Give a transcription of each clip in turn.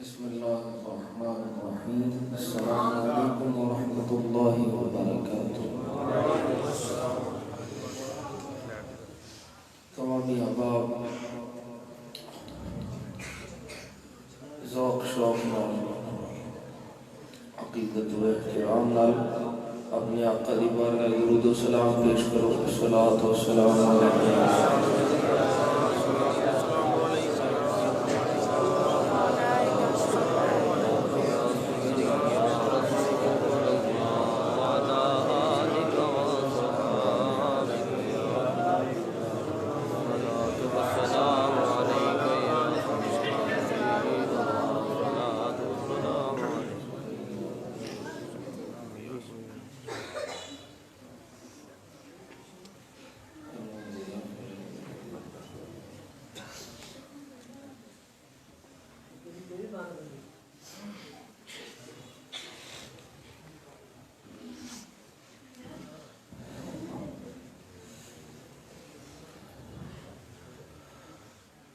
بسم الله الرحمن الرحيم. السلام عليكم ورحمة الله وبركاته. تمامی احباب ذوق شوق نال عقیدت و احترام نال اپنی آقا دی بارگاہ درود و سلام پیش کرو. الصلاۃ والسلام علیہ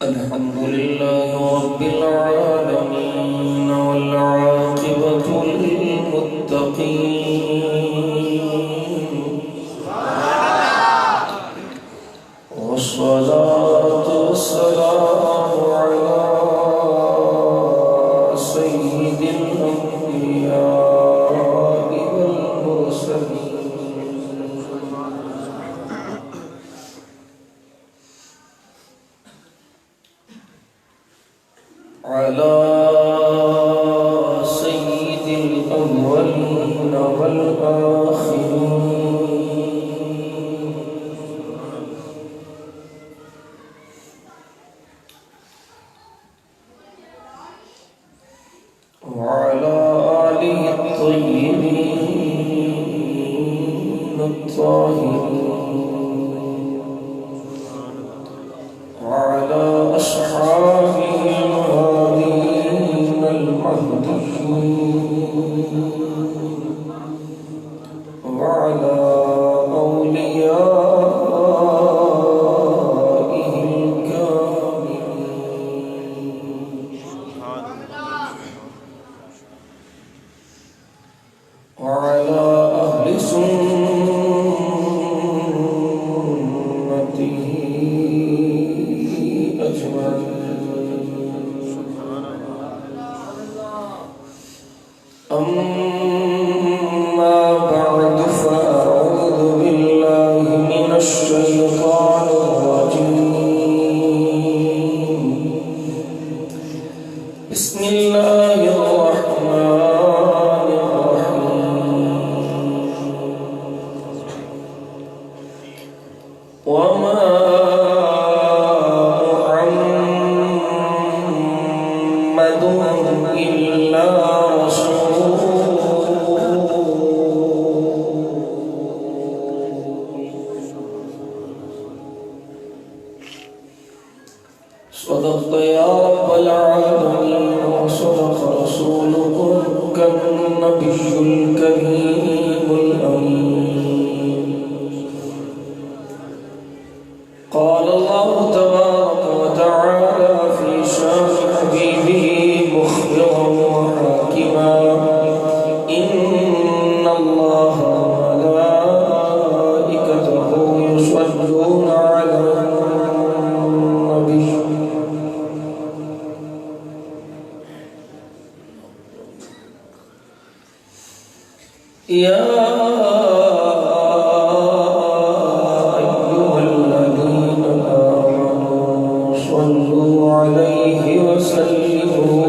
الحمد لله رب العالمين والعاقبة للمتقين والصلاة والسلام على سيد الأنبياء والمرسلين على سيد الأولين والآخرين وعلى آله الطيبين الطاهرين وعلى أصحابه المهديين وعلى أوليائه الكاملين وعلى أهل سنته أجمعين. أما بعد فأعوذ بالله من الشيطان الرجيم. بسم الله الرحمن الرحيم. وما محمد إلا صدقت يا رب العالمين وصدق رسولك النبي الكريم الأمين. قال الله تبارك وتعالى في شان حبيبه مخبرا وحاكما: إن الله وملائكته يصلون على النبي يا أيها الذين آمنوا صلوا عليه وسلموا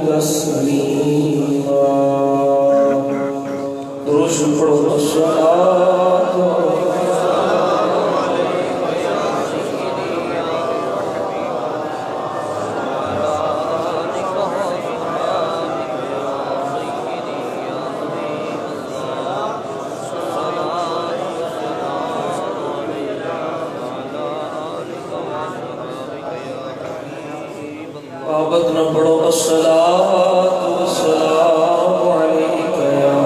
تسليما. رشد الصلاة بابت نہ پڑھو الصلاة والسلام علیک یا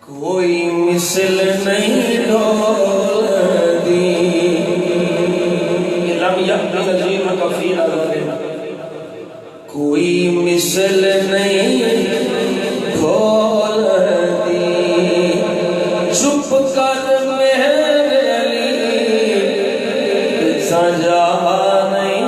کوئی مثل نہیں ڈول دی لم یأتی نظیر کفی کوئی مثل نہیں ڈول دی چپ کر میرے علی سجا نہیں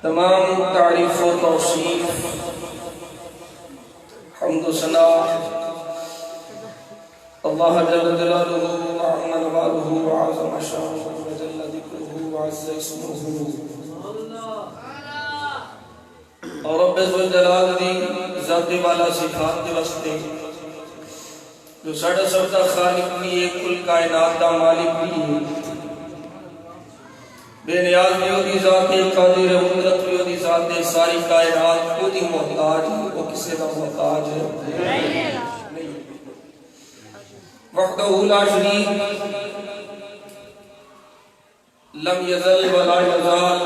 تمام تعریف و توصیف حمد و ثنا اللہ جل جلالہ وعظم نوالہ وعظم شانہ وجل ذکرہ وعز اسمہ اور رب ذوالجلال دی ذات والا صفات کے واسطے جو ساڑھا سب کا خالق بھی ہے، کل کائنات دا مالک بھی ہے، بے نیاز بھی ہو دی ذات قادر قدرت بھی ہو دی ذات ساری کائنات کو دی محتاج ہے، وہ کسی دا محتاج ہے وحدہ لا شریک لم یزل ولا یزال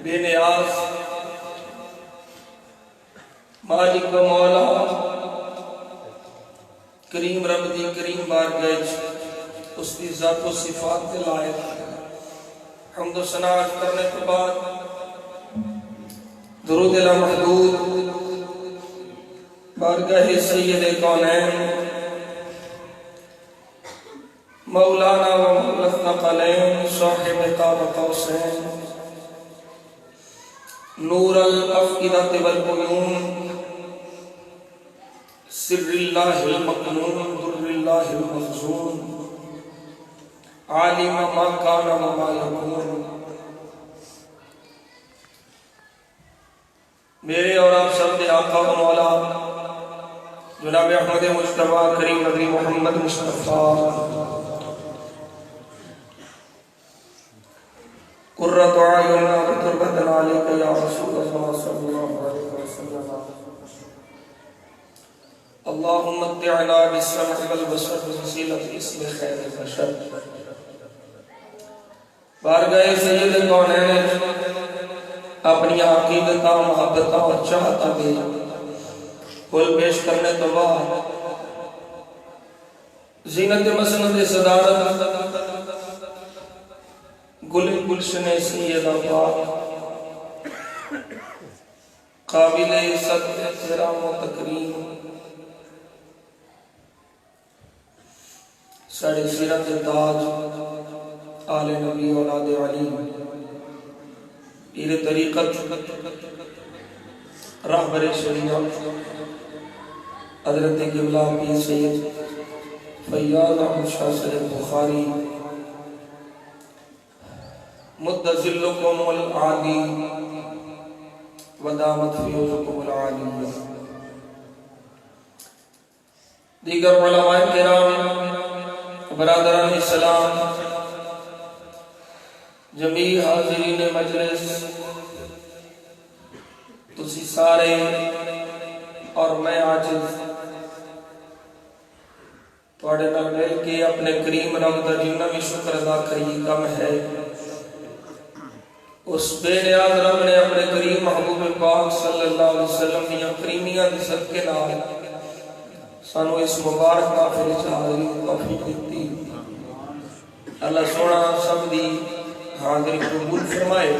بے نیاز مالک و مولا کریم رب دی کریم بارگاہ اس کی ذات و صفات کے لائق حمد و ثنا کرنے کے بعد درود لامحدود بارگاہ سید کونین مولانا و مولا الثقلین صاحب قاب قوسین نور الافئدۃ والعیون سر اللہ المکنون در اللہ المخزون عالم ما کان و ما یکون میرے اور آپ سب کے آقا و مولا جناب احمد مجتبیٰ کریم نبی محمد مصطفیٰ قرۃ اعیننا وقرۃ علیک یا رسول اللہ صلی اللہ علیہ وسلم اللہم متعنا بالسمع والبصر بوسیلۃ اسم خیر البشر بارگاہ سید کونین اپنی عقیدت محبت اور چاہتا بھی کل پیش کرنے تو بعد زینت مسند صدارت گل گلشن سیدہ پاک قابل عزت احترام و تکریم ساڑھے سیرت تاج آل نبی اولاد علی پیر طریقت رہبر شریعت حضرت قبلہ پیر سید فیاض احمد شاہ صاحب بخاری مد ذلکم العالی ودامت فیوزکم العالی دیگر علماء کرام برادران اسلام جمیع حاضرین مجلس تسی سارے اور میں عاجز توڑے نال مل کے اپنے کریم رب دا جنہ بھی شکر ادا کری کم ہے اس بے نیاز رب نے اپنے کریم محبوب پاک صلی اللہ علیہ وسلم دیا کریمیاں دی صدقے نال سانو اس مبارک محفل وچ حاضری توفیق دیتی اللہ سونا سب دی حاضری قبول فرمائے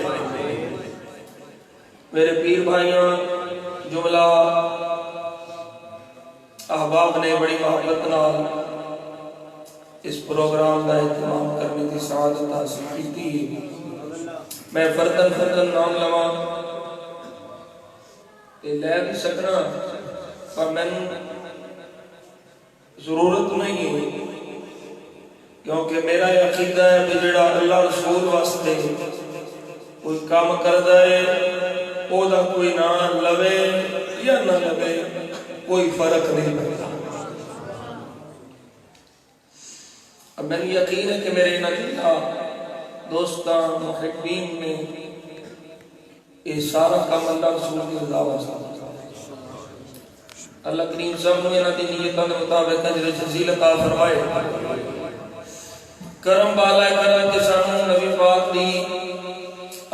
میرے پیر بھائیاں جملہ احباب نے بڑی محبت نال اس پروگرام کا اہتمام کرنے کی سعادت حاصل کی تھی میں فردن نام لوا لے بھی سکنا پر میں ضرورت نہیں ہے کیونکہ میرا عقیدہ ہے کہ جڑا اللہ رسول واسطے کوئی کام کردا ہے او دا کوئی نہ لوے یا نہ لوے کوئی فرق نہیں پڑتا اب میں یقین ہے کہ میرے نتیجہ دوستان محبین میں یہ سارا کام اللہ رسول کی رضا واسطے اللہ کریم سب نے انہاں دی نیتاں دے مطابق اجر جزیل عطا فرمائے کرم بالا کرم کہ سانوں نبی پاک دی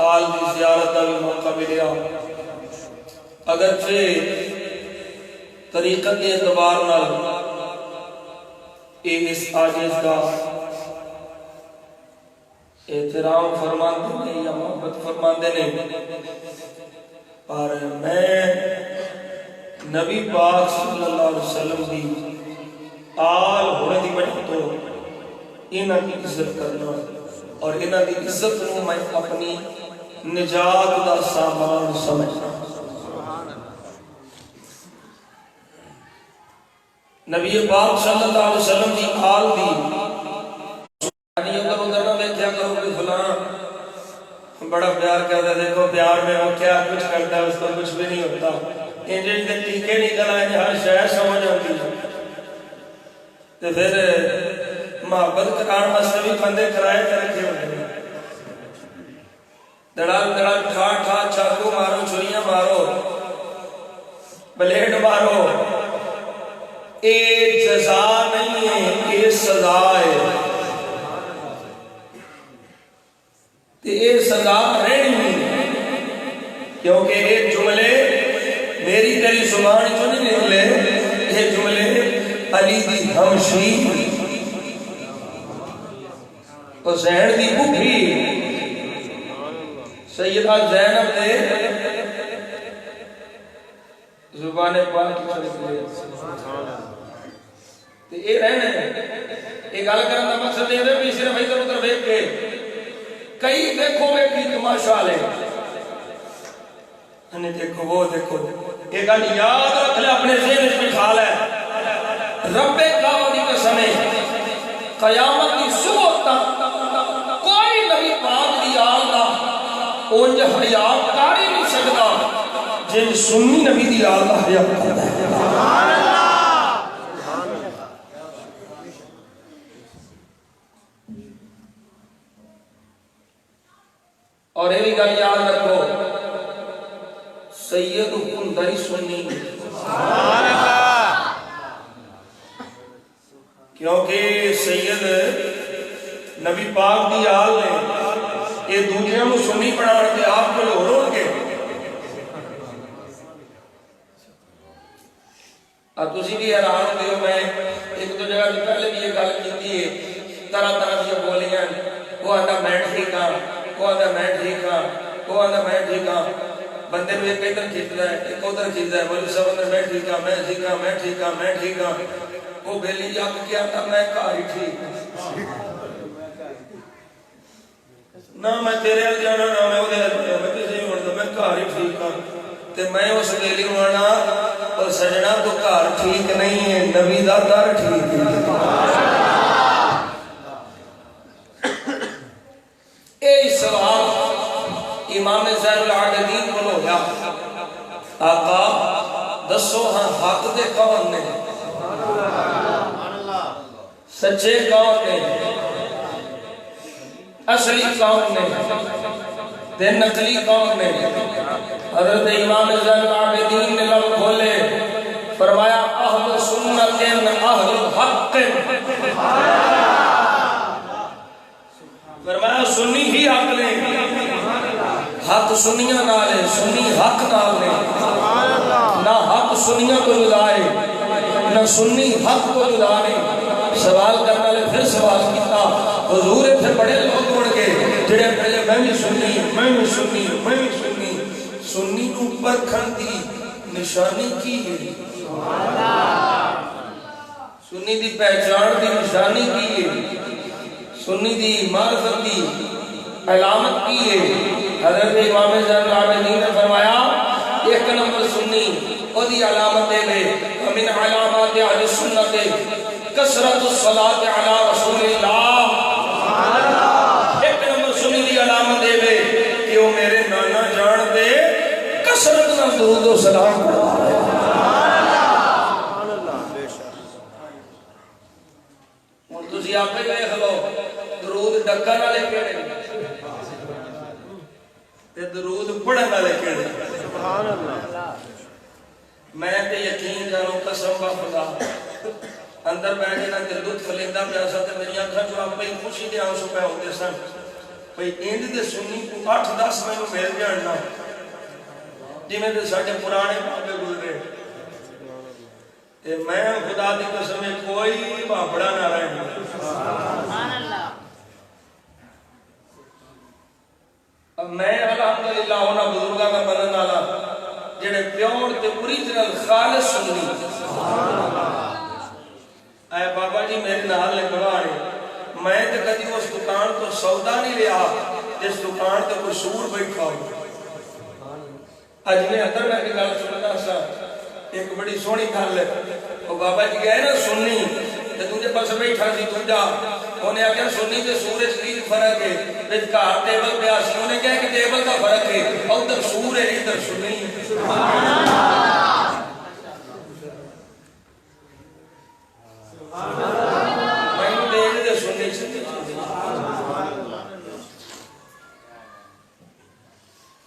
آل دی زیارت دا بھی موقع ملیا اگرچہ طریقت کے اعتبار نال اس عاجز دا احترام فرماندے نے یا محبت فرماندے نے پر میں نبی پاک صلی اللہ علیہ وسلم دی آل ہونے دی وجہ تو انہاں کی عزت کرنا اور انہاں دی عزت نو میں اپنی نجات دا سامان سمجھنا۔ نبی پاک صلی اللہ علیہ وسلم دی آل دی یعنی ادھر ادھر نہ دیکھا کرو کہ فلاں بڑا پیار کرتا ہے، دیکھو پیار میں وہ کیا کچھ کرتا ہے، اس کو کچھ بھی نہیں ہوتا، انجن دے ٹیکے نکل آئے ہر شے سمجھ آتی ہے۔ تو پھر محبت کران واسطے بھی بندے کرائے تے رکھے ہوئے ہیں، دڑال دڑال ٹھا ٹھا چاقو مارو، چھریاں مارو، بلیڈ مارو، اے جزا نہیں ہے، اے سزا ہے۔ یہ سزا رہنی ہے، کیونکہ یہ جملے میری تیری زبان جو نہیں نکلے، یہ جملے علی دی ہمشی حسین دی بھوکی سیدہ زینب دے زبان پاک کی تے یہ رہنا ہے۔ یہ گل کرنے کا مقصد یہ ہے کہ صرف ادھر ادھر دیکھ کے کئی دیکھو میں کی تماشا لے انہیں دیکھو وہ دیکھو، یہ گل یاد رکھ لے، اپنے ذہن میں بٹھا لے، رب کعبہ دی قسم ہے قیامت کی صبح تک کوئی نبی پاک دی آل دا اونج حیا کر ہی نہیں سکتا جن سنی نبی دی آل دا حیا کرتا ہے۔ سبحان اللہ۔ اور یہ بھی گل یاد رکھو، سید حکمداری سنی، سبحان اللہ، کیونکہ سید نبی پاک دی آل نے یہ دوسرے کو سنی بنا کے آپ کو لوڑ کے اب تسی بھی حیران ہوتے ہو۔ میں ایک دو جگہ پہلے بھی یہ گل کی ہے، طرح طرح کی بولیاں، وہ آتا میں ٹھیک ہاں، وہ آتا میں ٹھیک ہاں، وہ آتا میں ٹھیک ہاں، بندے میں ایک ادھر کھیچتا ہے ایک ادھر کھیچتا ہے، بولے سب اندر میں ٹھیک ہاں، میں ٹھیک ہاں، میں ٹھیک ہاں، میں ٹھیک ہاں، وہ بیلی جب کیا تھا میں کاری ٹھیک نہ میں تیرے ال جانا نہ میں ادھر جانا، میں کسی بھی مرد میں کاری ٹھیک ہاں، تے میں اس بیلی ہونا اور سجنا تو کار ٹھیک نہیں ہے، نبی دا در ٹھیک ہے۔ اے سوال امام زین العابدین کو ہویا، آقا دسو ہاں حق دے کون نے، سچے کون نے، اصلی کون نے، تے نقلی کون نے؟ حضرت امام زین العابدین نے لب کھولے، فرمایا اہل سنت اہل حق، فرمایا سنی ہی حق لے، حق سنیاں نہ لے، سنی حق نہ لے، نہ حق سنیاں کو جدائے نہ سنی حق کو جدائے۔ سوال کرنا لے پھر سوال کیتا، حضور تھے بڑے لوگ بڑھ کے جڑے پہلے میں بھی سنی میں بھی سنی میں بھی سنی، سنی کو پرکھن دی نشانی کی ہے، سنی دی پہچان دی نشانی کی ہے، سنی دی معرفت دی علامت کی ہے۔ حضرت امام زین العابدین نے فرمایا ایک نمبر سنی او دی علامت دے لے، ومن علامات اہل سنت کثرت الصلاۃ علی رسول اللہ، ایک نمبر سنی دی علامت دے لے کہ وہ میرے نانا جان دے کثرت نال درود و سلام پڑھتا ہے۔ ہن تسی آپ ہی ویکھ لو درود ڈکن والے کیڑے تے درود پڑھن والے کیڑے؟ سبحان اللہ۔ میں تے یقین کروں قسم با خدا اندر بیٹھے نہ تے لطف لیندا پیا سا تے میری اکھاں چوں آپ ہی خوشی دے آنسو پے ہوندے سن، بھئی اینج دے سنی کو 8-10 مینوں مل جان نا جویں تے ساڈے پرانے بابے گزرے، تے میں خدا دی قسم کوئی بھاپڑا نہ رہنا۔ سبحان اللہ۔ اب میں الحمدللہ انہاں بزرگاں دا منن والا جڑے پیور تے اوریجنل خالص سنی، اے بابا جی میرے نال لگوا رہے، میں تے کدی اس دکان تو سودا نہیں لیا اس دکان تے کوئی سور بیٹھا ہو. اج میں اندر میں گل سنتا سا ایک بڑی سونی گل ہے. وہ بابا جی گئے نا سنی تے دوجے پاسے بیٹھا سی دوجا انہیں آخیا سنی تے سور وچ کی فرق ہے. وچ گھر ٹیبل پیا سی انہیں کہا کہ ٹیبل دا فرق ہے ادھر سور ہے ادھر سنی ہے. سبحان اللہ سبحان اللہ. میں دیکھ دے سنی سی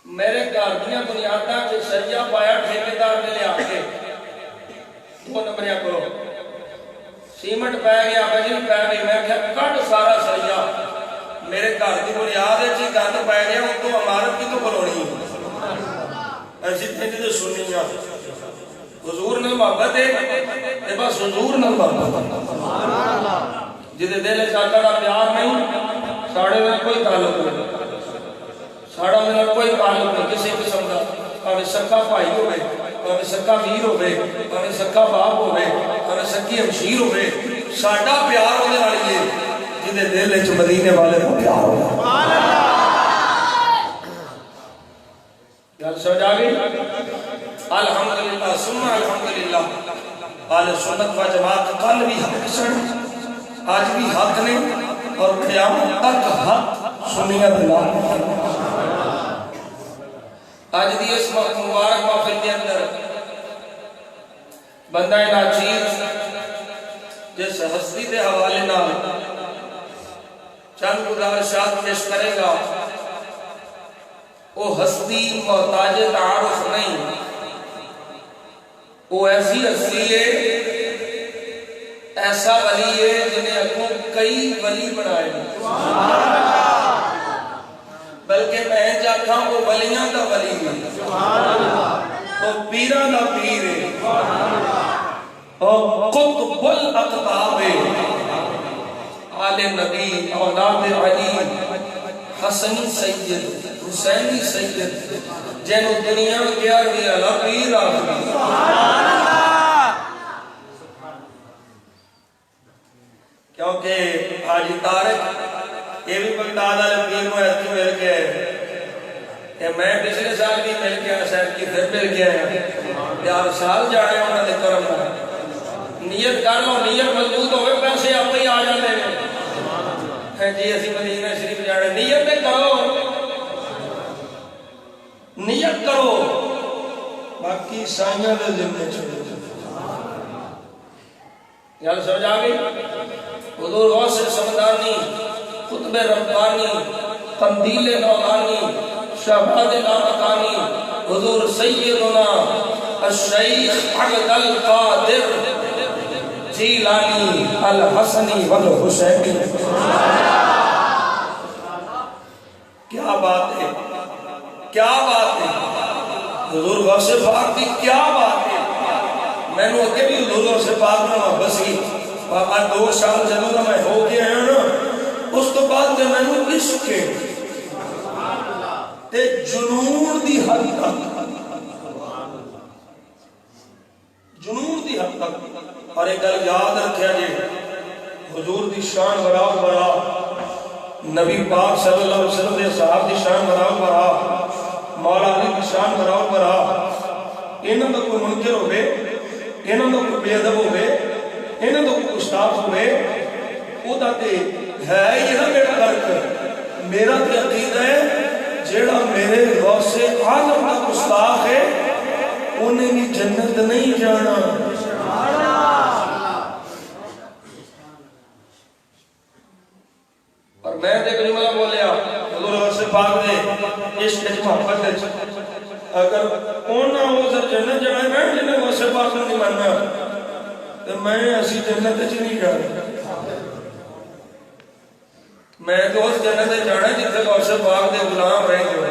میرے گھر دیا بنیاداں سے سریا پایا ٹھیکیدار نے لیا کے 2 نمبر کرو سیمنٹ پی گیا بجری پی گئی. میں کہا کٹ سارا سریا میرے گھر کی بنیاد ہے گند پی گیا ان کو عمارت کی تو بنونی ایسی پنج تو سننی ہے. حضور نال محبت ہے بس حضور نال محبت جہدے دل چاہتا کا پیار نہیں ساڑے میں کوئی تعلق نہیں. ساڑا میرا کوئی تعلق نہیں کسی قسم کا. پاوے سکا بھائی ہوئے پاوے سکا ویر ہوئے پاوے سکا باپ ہوئے پاوے سکی ہمشیر ہوئے ساڈا پیار ہونے والی ہے جہدے دل وچ مدینے والے کا پیار ہو. سبحان اللہ. گل سمجھ آ گئی. الحمدللہ ثم الحمدللہ. اہل سنت و جماعت کل بھی حق سن آج بھی حق نے اور قیامت تک حق سنیت اللہ. آج دی اس مبارک محفل کے اندر بندہ ناچیز جس ہستی کے حوالے نال چند گزارشات پیش کرے گا وہ ہستی محتاج تعارف نہیں. وہ ایسی ہستی ہے ایسا ولی ہے جنہیں اگوں کئی ولی بنائے بلکہ میں جاکھا وہ ولیاں دا ولی ہے وہ پیران دا پیر ہے وہ قطب الاقطاب ہے. آل نبی اولاد علی حسنی سید حسینی سید جنہوں دنیا میں گیا گیا پیر آخری. کیونکہ حاجی طارق یہ بھی بغداد والے پیر کو ایسی مل گئے کہ میں پچھلے سال بھی مل گیا صاحب کی پھر مل گیا یار سال جانے انہوں نے کرم نیت کر لو نیت مضبوط ہوئے پیسے آپ ہی آ جاتے ہیں جی اسی مدینہ شریف جانے نیت کرو نیت کرو باقی سائیاں دے ذمہ چھوڑو. یاد سمجھ آ گئی. حضور غوث سمدانی خطب ربانی قندیل نورانی شہباد لامکانی حضور سیدنا الشیخ عبد القادر جیلانی الحسنی والحسینی. کیا بات ہے کیا بات ہے حضور غوث پاک کی کیا بات ہے. میں نے اگے بھی حضور غوث پاک میں محبت سی بابا 2 سال جنوں میں ہو گیا ہے نا اس تو بعد میں نے عشق کے تے جنون دی حد تک اور ایک گل یاد رکھیا جی حضور دی شان برا برا نبی پاک صلی اللہ علیہ وسلم دے صحاب دی شان برا برا مولا علی دی شان برا برا انہاں دا کوئی منکر ہوئے انہاں دا کوئی بے ادب ہوئے انہاں دا کوئی گستاخ ہوئے او دا تے ہے یہ میرا فرق. میرا تے عقیدہ ہے جیڑا میرے غوث اعظم دا گستاخ ہے انہیں بھی جنت نہیں جانا. اور میں تے کلمہ بولیا حضور غوث پاک دے عشق وچ محبت وچ اگر اونا ہو سر جنت جانا میں جنہیں غوث پاک نوں نہیں ماننا تو میں اسی جنت وچ نہیں جانا. میں تو اس جنت وچ جانا جتھے غوث پاک دے غلام رہیں گے.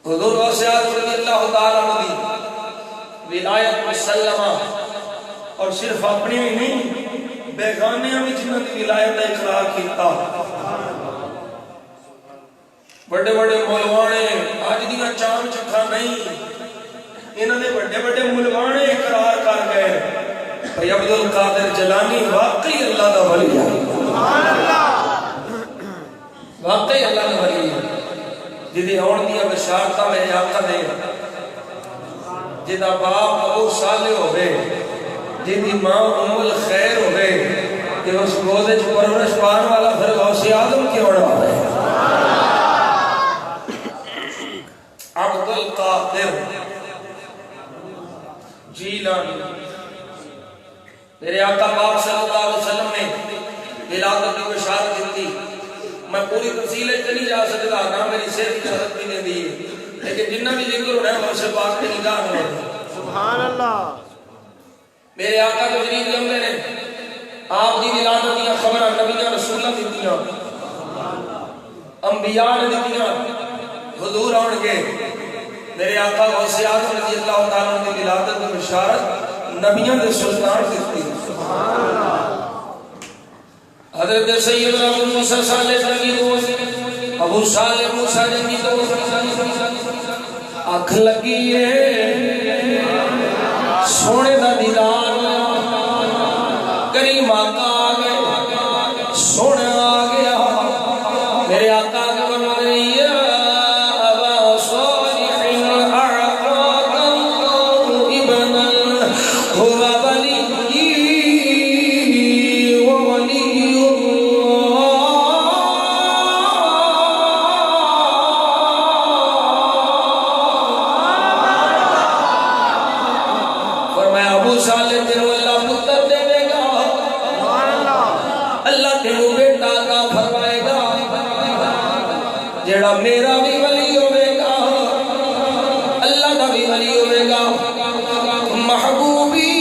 حضور غوث اعظم رضی اللہ تعالیٰ عنہ ولایت مسلمہ اور صرف اپنی ہی نہیں بیگانیاں بھی جنہوں کی ولایت اقرار کیتا. بڑے بڑے مولوانے آج دیاں چام چکھا نہیں انہوں نے بڑے بڑے مولوانے اقرار کر گئے بھئی عبد القادر جیلانی واقعی اللہ دا ولی ہے. جدی آن دیا بشارتہ میرے آقا دے جدا باپ ابو صالح ہوئے جدی ماں ام الخیر ہوئے کہ اس گودے جو پرورش پان والا پھر غوث آدم کی اوڑا ہوئے عبد القادر جیلانی میرے آقا پاک صلی اللہ علیہ وسلم نے ولادت کی بشارت دی میں پوری تفصیل نہیں جا سکتا نہ میری صحت کی حالت بھی نہیں دی لیکن جنہ بھی ذکر ہو رہا ہے غوث پاک کی نگاہ میں سبحان اللہ میرے آقا تشریف لے نے آپ دی ولادت دیا خبر نبیاں رسولاں دتیاں انبیاء نے دتیاں حضور آن کے میرے آقا غوث اعظم رضی اللہ تعالیٰ عنہ کی ولادت کی بشارت نبیوں کے سلطان دیتی حضرت سیدنا ابو موسیٰ صالح ابو صالح موسیٰ جنگی تو اکھ لگی ہے سونے دا دیدار کریم آقا آگئے سونے آگیا میرے آقا کے فرمانے یا ابا صالح اعطاک اللہ ابنا هو ولی وولی فرمایا ابو صالح تینوں اللہ پتر دے گا اللہ تینوں بیٹا کا فرمائے گا جیڑا میرا بھی ولی ہوئے گا اللہ کا بھی ولی ہوئے گا محبوبی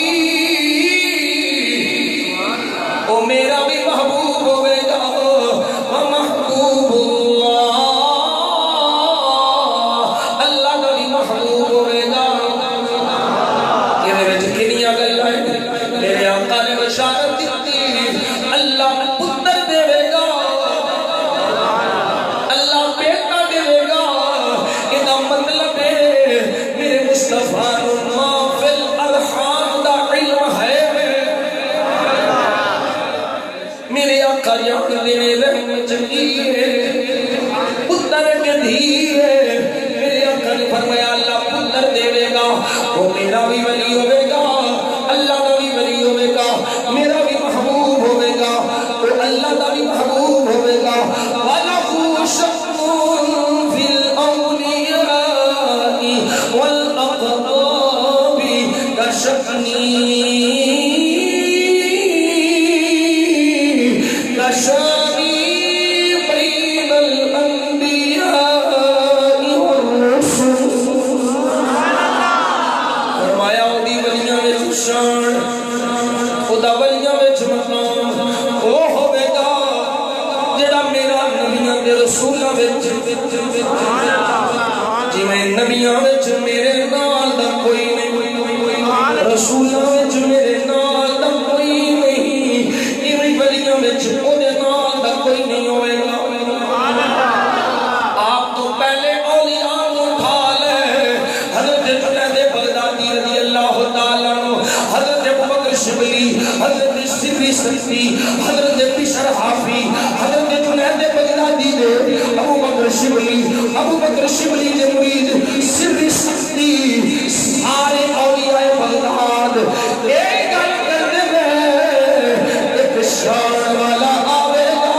او میرا بھی محبوب ہوئے گا محبوب اللہ اللہ کا بھی محبوب ہوئے گا کنیا گلا ہے میرے آقا نے بشارت دیتی اللہ پتر دے گا اللہ بیٹا دے گا یہ مطلب ہے میرے مصطفیٰ ما فی الارحام دا علم ہے میرے آقا جان دینے رحمت چنگی ہے پتر کے دھی ہے میرے آقا نے فرمایا اللہ پتر دے گا وہ میرا بھی ولی ہوئے گا اللہ کا بھی ولی ہوئے گا میرا بھی محبوب ہوئے گا وہ اللہ کا بھی محبوب ہوئے گا وَلَهُ شَأْنٌ فِي الْأَوْلِيَاءِ وَالْأَقْرَابِ كَشَأْنِي بَيْنَ الْأَنْبِيَاءِ وَالرُّسُلِ فرمایا دی ولیاں وچ شان خدا ولیاں وچ مقام او ہوے گا جڑا میرا نبیاں تے رسولاں وچ جویں نبیاں وچ میرے نال دا کوئی نہیں رسولاں وچ میرے نال دا کوئی نہیں ایویں ولیاں وچ او دے نال دا کوئی نہیں ہوے گا آپ تو پہلے اولیاء کو اٹھا لے حضرت جنید بغدادی رضی اللہ تعالیٰ عنہ حضرت ابوبکر شبلی حضرت سری سکتی حضرت بشر حافی حضرت جنید بغدادی دے ابوبکر شبلی دے مرید سری سکتی سارے اولیاء بغداد ایک گل کرنے میں ایک شان والا آوے گا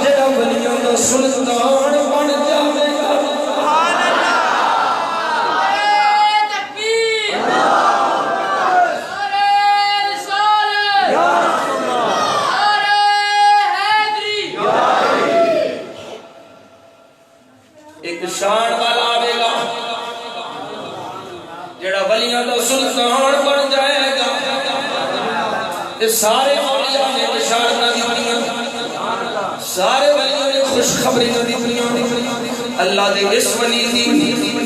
جڑا ولیاں دا سلطان بن جاوے گا ایک شان والا آوے گا جڑا ولیاں دا سلطان بن جائے گا یہ سارے اولیاء نے بشارتاں دتیاں سارے ولیاں نے خوشخبریاں دتیاں اللہ دے اس ولی دی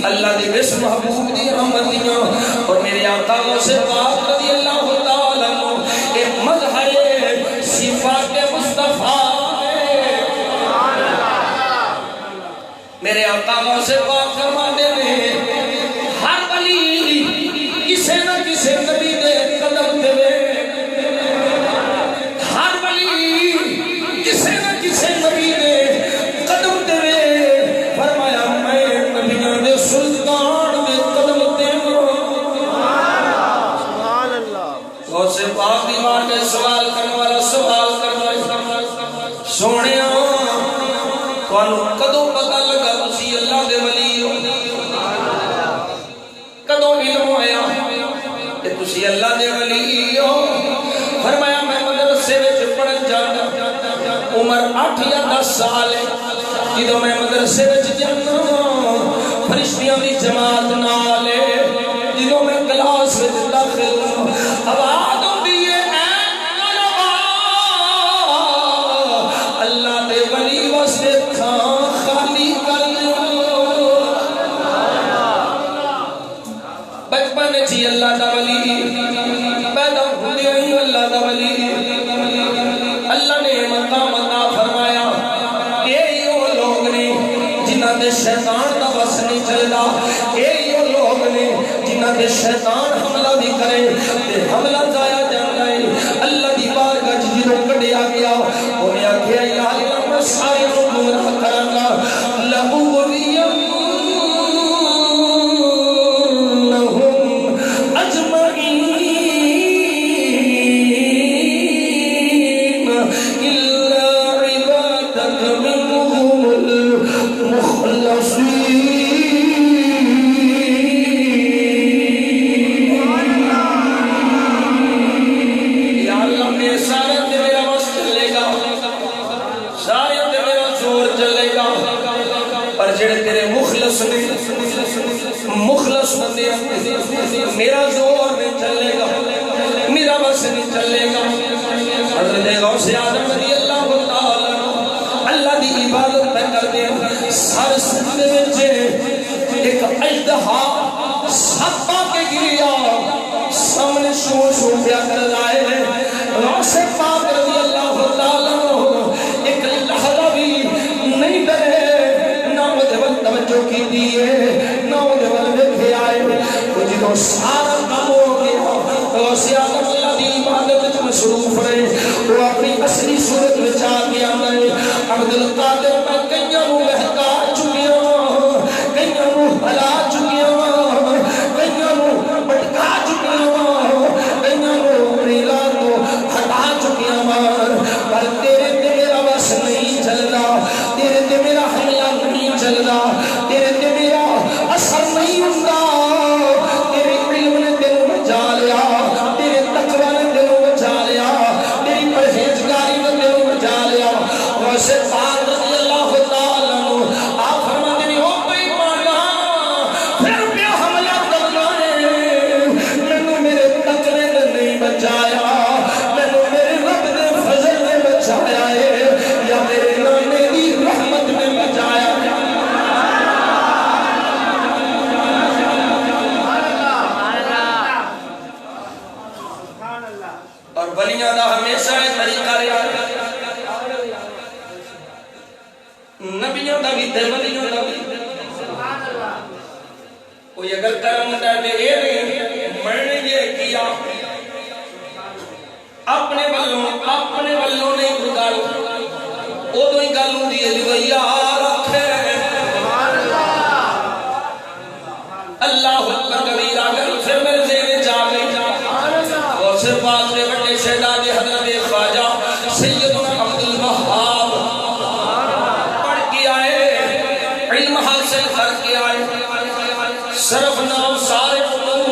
اللہ دے اس محبوب دی رحمت دیاں اور میرے آقا غوث پاک رضی اللہ تعالیٰ عنہ ایک مظہر صفات مصطفیٰ میرے آقا غوث پاک فرماتے ہیں ہر ولی کسے نہ کسے نبی دے قدم دے ہر ولی کسے نہ کسے نبی دے قدم دے فرماتے سونیا تانوں کدوں پتہ لگا تسی اللہ دے ولی ہو؟ کدوں علم ہویا کہ تسی اللہ دے ولی ہو؟ فرمایا میں مدرسے وچ پڑھن جانا، عمر 8 یا 10 سال ہے، جدوں میں مدرسے وچ جانا فرشتیاں دی جماعت نال جدوں میں کلاس وچ داخل آواز ہوندی ہے اے طلباء اللہ دے ولی واسطے تھاں خالی کر دو۔ بچپن جی اللہ دا ولی پیدا ہوندے ہی اللہ دا ولی اللہ نے مقام عطا فرمایا۔ یہ وہ لوگ نے جنہاں دے شیطان دا بس نہیں چلدا، یہ وہ لوگ نے جنہاں دے شیطان حملہ بھی کرے تے حملہ ضائع جاندا ہے۔ اللہ دی بارگاہ وچ جدوں کڈیا گیا انہیں آکھیا یا اللہ میں سارے نوں گمراہ کراں گا، لَأُغْوِيَنَّهُمْ أَجْمَعِينَ إِلَّا عِبَادَكَ مِنْهُمُ الْمُخْلَصِينَ۔ مخلص بندے میرا زور نہیں چلے گا، میرا بس نہیں چلے گا۔ حضرت غوث اعظم رضی اللہ تعالی اللہ دی عبادت پہ کرتے سر سجدے وچ ایک اژدہا سپ آ کے گریا سامنے شو شو پیا کر لائے۔ غوث پاک رضی اللہ تعالی ایک لحظہ بھی نہیں ڈرے، نہ توجہ کی دیئے نوجوان دیکھے آئے۔ جدوں سارا کام ہو گیا غوث اعظم اللہ دی عبادت وچ مصروف رہے، وہ اپنی اصلی صورت وچ آ کے آندا ہے عبد القادر میں کئیاں نوں بہکا چکیا، کئیاں نوں ہلا چکیا، کئیاں نوں بٹکا چکیا، کئیاں نوں اپنی رات کو ہٹا چکیا، پر تیرے تے میرا بس نہیں چلدا، تیرے تے میرا حملہ نہیں چلدا، تیرے تے میرا اثر نہیں ہوندا۔ تیرے علم نے دل بچا لیا، تیرے تقوی نے دل بچا لیا، تیری پرہیزگاری نے دل بچا لیا۔ ویسے پاک رضی اللہ تعالی عنہ آپ فرماتے ہیں او بے ایمانا پھر پیا حملہ کرنا ہے، مینوں میرے تقوی نے نہیں بچایا، مینوں میرے رب دے فضل نے بچایا ہے یا میرے نانے دی رحمت نے بچایا۔ اور ولیاں دا ہمیشہ یہ طریقہ رہا، نبیوں دا بھی تے ولیوں دا بھی۔ کوئی اگر کرم کرتے اے نہیں میں نے یہ کیا اپنے والوں نہیں کوئی گل ادو ہی گل ہوندی ہے جو یار آکھے اللہ اکبر کبیرہ گل پھر میرے ذہن چ آ گئی۔ اور صرف آخر بڑے شہزاد حضرت خواجہ سیدنا عبد الوہاب پڑھ کے آئے، علم حاصل کر کے آئے، صرف نام سارے علوم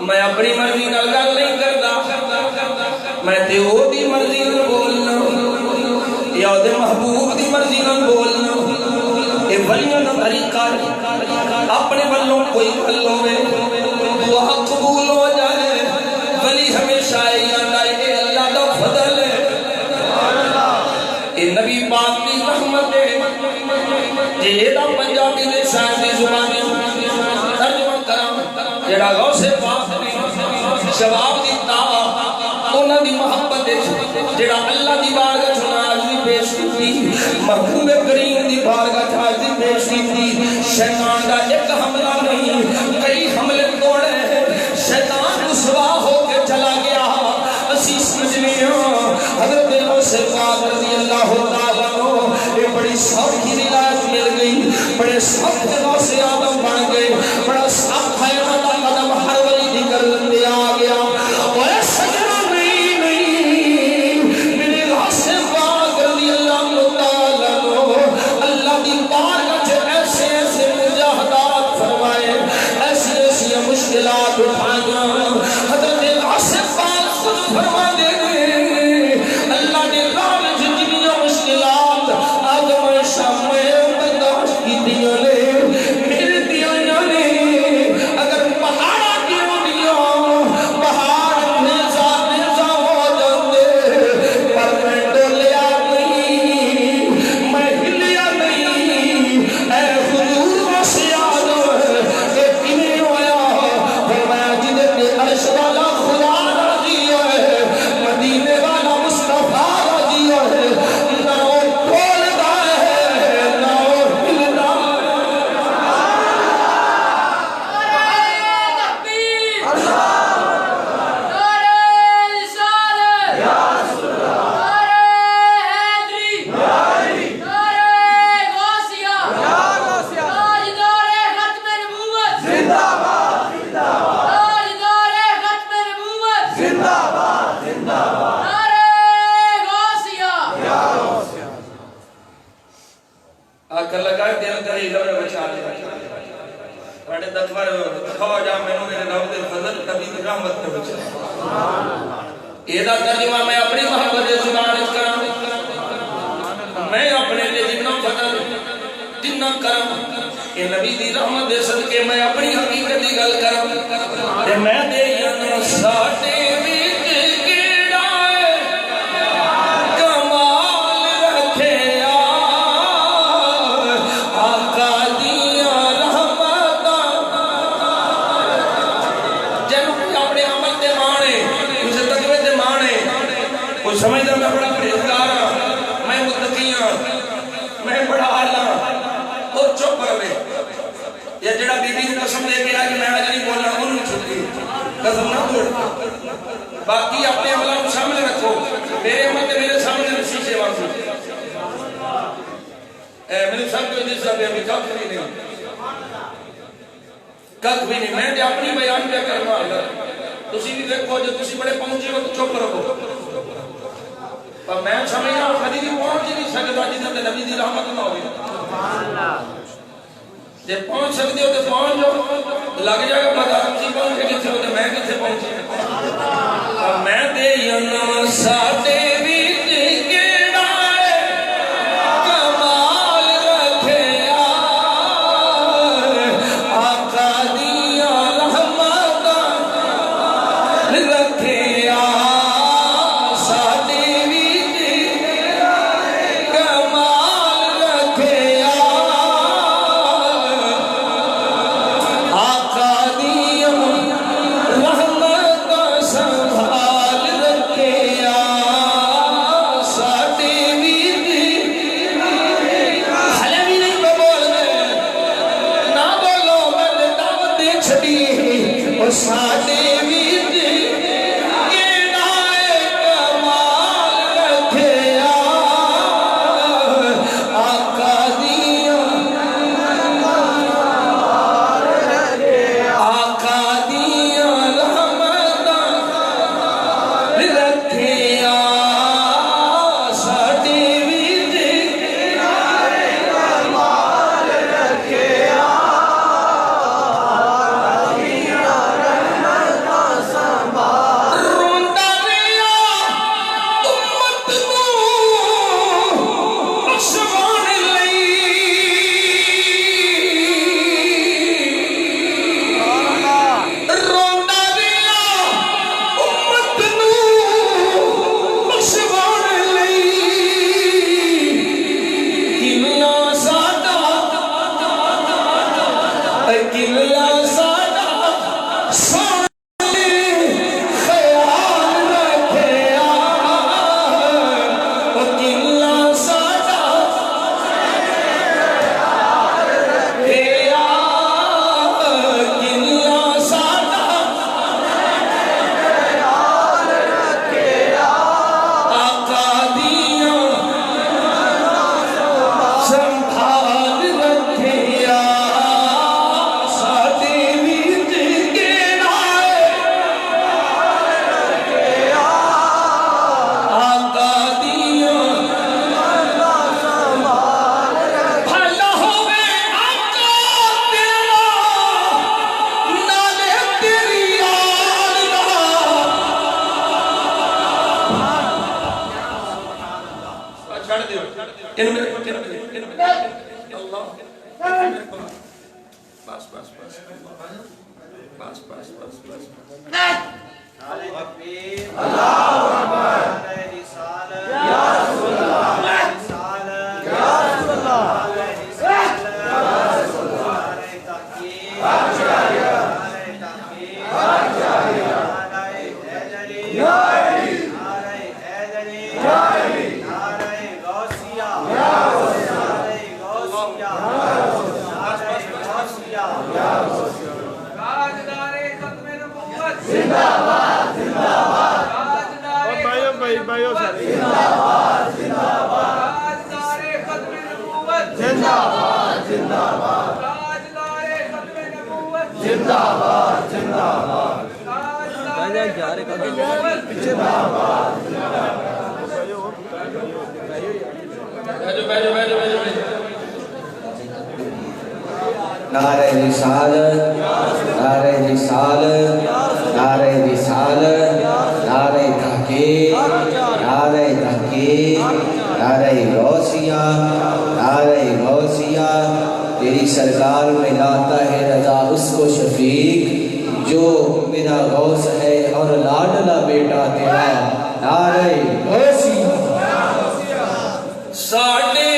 میں اپنی مرضی نال گل نہیں کردا میں تے او دی مرضی نال بولنا یا دے محبوب دی مرضی نال بولنا اے ولیاں دا طریقہ اپنے والوں کوئی گل ہوے دعا قبول ہو جائے ولی ہمیشہ اے اللہ دا فضل ہے اے نبی پاک دی رحمت ہے جے دا پنجابی دے شان دی زبانی ترجمہ کراں جڑا غوث پاک نے جواب دیتا انہاں دی محبت جڑا اللہ دی بارگاہ وچ حاضری پیش کیتی محبوب کریم دی بارگاہ وچ حاضری پیش کیتی شیطان دا ایک حملہ نہیں کئی حملے توڑے شیطان رسوا ہو کے چلا گیا اسی سمجھنے حضرت غوث پاک رضی اللہ تعالی عنہ یہ بڑی سوکھی روایت مل گئی بڑے سخت غوث آدم بن گئے بڑا سخت ہے قدم ہر ولی دی کر لندے آ گیا اور سجنا نہیں میرے غوث پاک رضی اللہ تعالی عنہ اللہ دی بارگاہ وچ ایسے ایسے مجاہدات فرمائے ایسی ایسی مشکلات اٹھائیاں حضرت غوث پاک خود فرما دے اللہ نے راہ وچ جتنی مشکلات آدم شام میں برداشت کی دیاں نے میرے دیاں نے اگر پہاڑا کیوں دیاں پہاڑ نیزا نیزا ہو جاندے پر میں ڈولیا نہیں میں ہلیا نہیں اے حضور وسیاد کہ کیویں ہویا فرمایا جدے عرش والا خدا راضی ہے مدینے والا مصطفیٰ راضی ہے نہ وہ ڈولدا ہے نہ وہ ہلدا آکر لگائے دل کرے لبر بچا لے بڑے دکھوار کھو جا میں میرے رب دے فضل نبی دی رحمت نے بچا ایدہ ترجمہ میں اپنی محبت زبان کرم میں اپنے لئے جنہ فضل جنہ کرم کہ نبی دی رحمت دے صدقے میں اپنی حقیقت دی گل کرم کہ میں دے یعنی ساٹے بیت گیڑائے کمال رکھے آقا دیا رحمتہ جنہوں کوئی اپنے عمل دے مانے اسے تقوی دے مانے کوئی سمجھتا میں بڑا پریزگار ہوں میں متقیاں میں بڑا آلہ وہ چپ روے یا جڑا بی بی قسم دے کے آج میں آج نہیں بولنا انہوں چھوٹی قسم نہ بول باقی اپنے عملہ کو سامنے رکھو میرے عمل تے میرے سامنے شیشے واسو میرے سب کو جس سے ابھی کب بھی نہیں میں دے اپنی بیان پہ کرنا آگا تسی بھی دیکھو جو تسی بڑے پہنچے ہو تو چپ رہو پر میں سمجھنا خدی بھی پہنچ ہی نہیں سکتا جیسے نبی دی رحمت نہ ہوئی جب پہنچ سکتے ہو تو پہنچ جاؤ لگ جائے گا پتا تسی پہنچے کتھے ہو تو میں کتھے پہنچے میں دے ینا ساٹے بیت گیڑائے کمال رکھے آقا دیا رحمتہ رکھے ساٹے بیت کمال رکھے آقا دیا ان میں اللہ بس بس بس بس بس بس بس اللہ اکبر رسالت یا رسول اللہ رسالت یا رسول اللہ رسالت یا رسول اللہ تحقیق نعرہ تحقیق نعرہ حیدری نعرہ حیدری نعرہ غوثیہ نعرہ غوثیہ نعرہ غوثیہ تاجدار ختم نبوت زندہ باد زندہ باد تاجدار بھائیو زندہ باد زندہ باد تاجدار ختم نبوت زندہ باد زندہ باد تاجدار ختم نبوت زندہ باد زندہ باد تاجدار ختم نبوت زندہ باد نعرہ رسالت نعرہ رسالت نعرہ رسالت نعرہ تحقیق نعرہ تحقیق نعرہ غوثیہ نعرہ غوثیہ تیری سرکار میں لاتا ہے رضا اس کو شفیق جو میرا غوث ہے اور لاڈلا بیٹا تیرا نعرہ غوثیہ ساڈے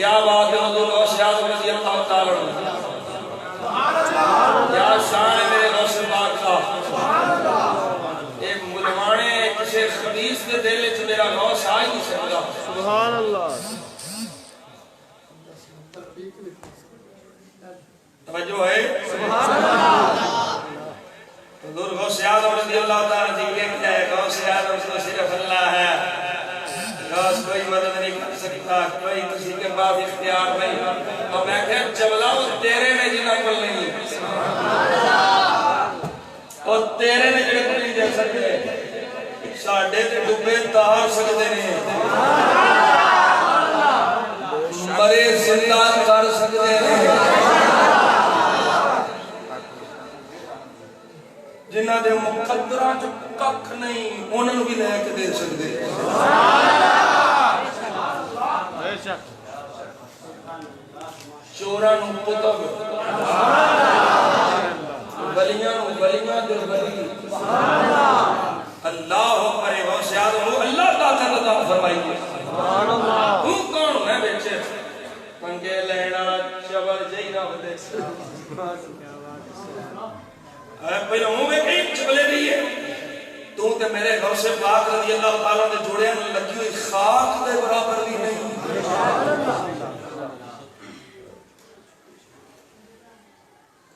کیا بات ہے حضور غوث اعظم رضی اللہ تعالیٰ عنہ کیا شان ہے میرے غوث پاک کا ایک ملوانے کسی خبیث کے دل سے میرا غوث آ ہی نہیں سکتا سبحان اللہ توجہ ہے حضور غوث اعظم رضی اللہ تعالیٰ عنہ یہ کیا ہے غوث اعظم تو صرف اللہ ہے غوث کوئی مدد نہیں کر سکتا کوئی کسی کے بعد اختیار نہیں اور میں کہا چولاؤ تیرے نے جنہ کو نہیں اور تیرے نے جنہ کو نہیں دے سکتے ساڑھے تے ڈبے تار سکتے نہیں مرے زندہ کر سکتے نہیں جنہ دے مقدرہ جو کک نہیں انہوں بھی لے کے دے سکتے چوران قطب ولیاں ولیاں دے ولی سبحان اللہ اللہ کرے غوث اعظم اللہ طاقت عطا فرمائیے سبحان اللہ تو کون ہے وچ منگے لینا چبر جئی نہ ہوندے پہلے منہ میں کہیں چبلے نہیں ہے تو تے میرے غوث پاک رضی اللہ تعالیٰ نے جوڑے ہیں لگی ہوئی خاک دے برابر بھی نہیں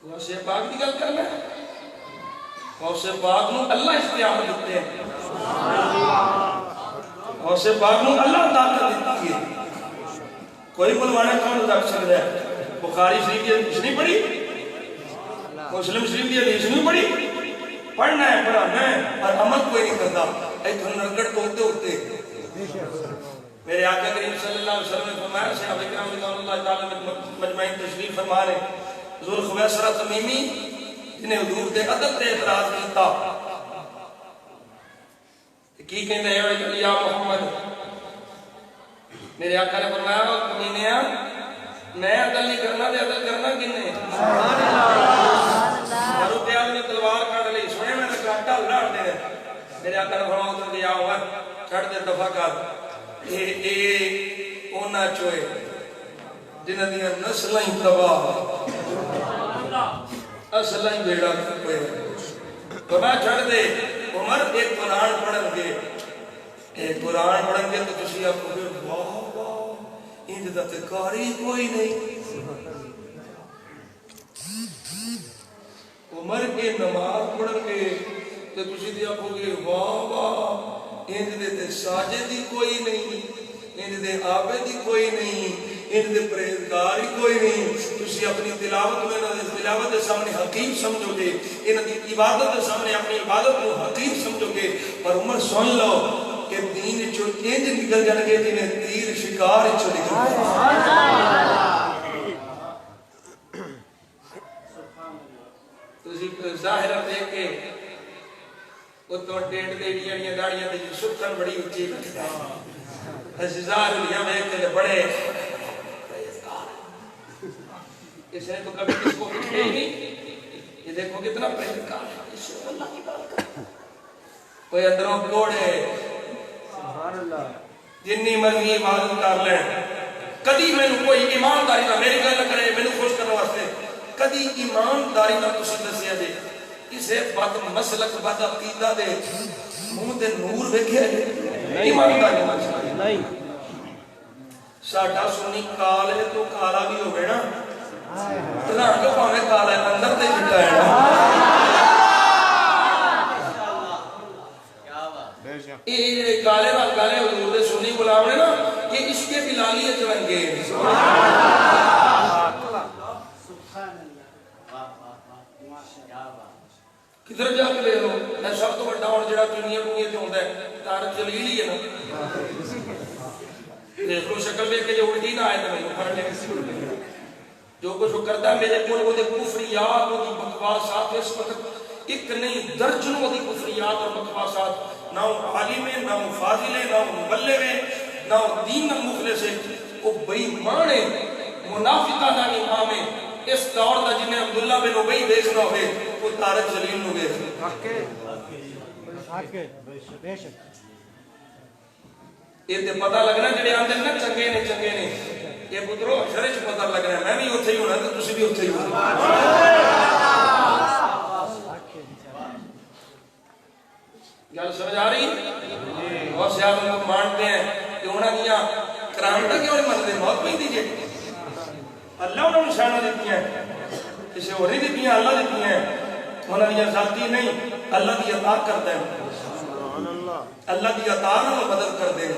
غوث پاک کی گل کرنا ہے غوث پاک نو اللہ اختیار دیتے ہیں غوث پاک نو اللہ طاقت دیتی ہے کوئی بلوانے کون رکھ سکتا ہے بخاری شریف کی حدیث نہیں پڑھی مسلم شریف کی حدیث نہیں پڑھی پڑھنا ہے پڑھانا ہے اور عمل کوئی نہیں کرتا ایک نرگڑ کوتے ہوتے میرے آقا کریم صلی اللہ علیہ وسلم نے فرمایا صحابہ کرام رضوان اللہ تعالی میں مجمعین تشریف فرما رہے ذوال خویصرہ تمیمی جنہیں حضور دے ادب تے اعتراض کیتا کی کہندے ہیں یا محمد میرے آقا نے فرمایا کمینیا میں عدل نہیں کرنا تے عدل کرنا کنے سبحان اللہ ہر پیال نے تلوار کاٹ لی سونے میں کاٹا لڑ دے میرے آقا نے فرمایا ادھر گیا ہوا چھڑ دے دفعہ کر اے اونا چوئے جنہاں دیاں نسلیں تباہ اصلیں بیڑا کوئے فرمایا چھڑ دے عمر ایک قرآن پڑھن گے ایک قرآن پڑھن گے تو کسی آپ کو واہ واہ انج دا تے کاری کوئی نہیں عمر کے نماز پڑھن گے تو کسی دی آپ کو واہ واہ انج دے تے ساجدی کوئی نہیں انج دے عابدی کوئی نہیں انج دے پرہیزگار ہی کوئی نہیں تسی اپنی تلاوت میں نہ تلاوت دے سامنے حقیر سمجھو گے ان دی عبادت دے سامنے اپنی عبادت کو حقیر سمجھو گے پر عمر سن لو کہ دین جو انج نکل جان گے جنہیں تیر شکار چو نکل تسی ظاہرہ دیکھ کے اتوں ٹینٹ دے ڈیاں داڑیاں دے سکھن بڑی اچھی لگتا ہے ہزار لیا میں کہ بڑے اس نے تو کبھی کس کو کچھ نہیں یہ دیکھو کتنا پرہیزگار ہے اس سے اللہ کی بات کر کوئی اندروں کوڑے سبحان اللہ جنی مرضی عبادت کر لیں کدی میں کوئی ایمانداری نہ میری گل کرے میں خوش کرنے واسطے کدی ایمانداری نہ تسی دسیا جے اسے بد مسلک بد عقیدہ دے منہ تے نور ویکھیا ایمانداری نہیں ساڈا سنی کالے تو کالا بھی ہوے نا رنگ پاویں کالا اندر تے چٹا ہے یہ کالے رنگ والے حضور دے سنی غلام نے نا یہ عشق بلالی وچ رنگے کدھر جا کے لے لو میں سب تو بڑا ہوں جڑا دنیا دنیا تے ہوندا ہے تارک جلیل ہی ہے نا دیکھ لو شکل دیکھ کے جو الٹی نہ آئے تو میں پڑھ لیں جو کچھ وہ کرتا ہے میرے کو وہ دے کفریات وہ دی بکواسات اس وقت ایک نہیں درجن وہ دی کفریات اور بکواسات نہ عالم ہے نہ فاضل ہے نہ مبلغ ہے نہ دین مخلص ہے وہ بے ایمان ہے منافقہ نہ امام ہے اس دور دا جنہیں عبداللہ بن ابی دیکھنا ہوئے وہ تارک جلیل نو دیکھ یہ تے پتہ لگنا جڑے آندے نا چنگے نے یہ پترو شرع چ پتہ لگنا میں بھی اوتھے ہی ہونا تے تسی بھی اوتھے ہی ہونا گل سمجھ آ رہی بہت سے آپ لوگ مانتے ہیں کہ انہاں دیاں کرامتاں کیوں نہیں منتے موت پیندی جے اللہ انہوں نے نشانہ دیتی ہیں کسی اور نہیں دیتی ہیں اللہ دیتی ہیں انہوں نے ذاتی نہیں اللہ کی عطا کر دیں اللہ کی عطا نہ مدد کر دیں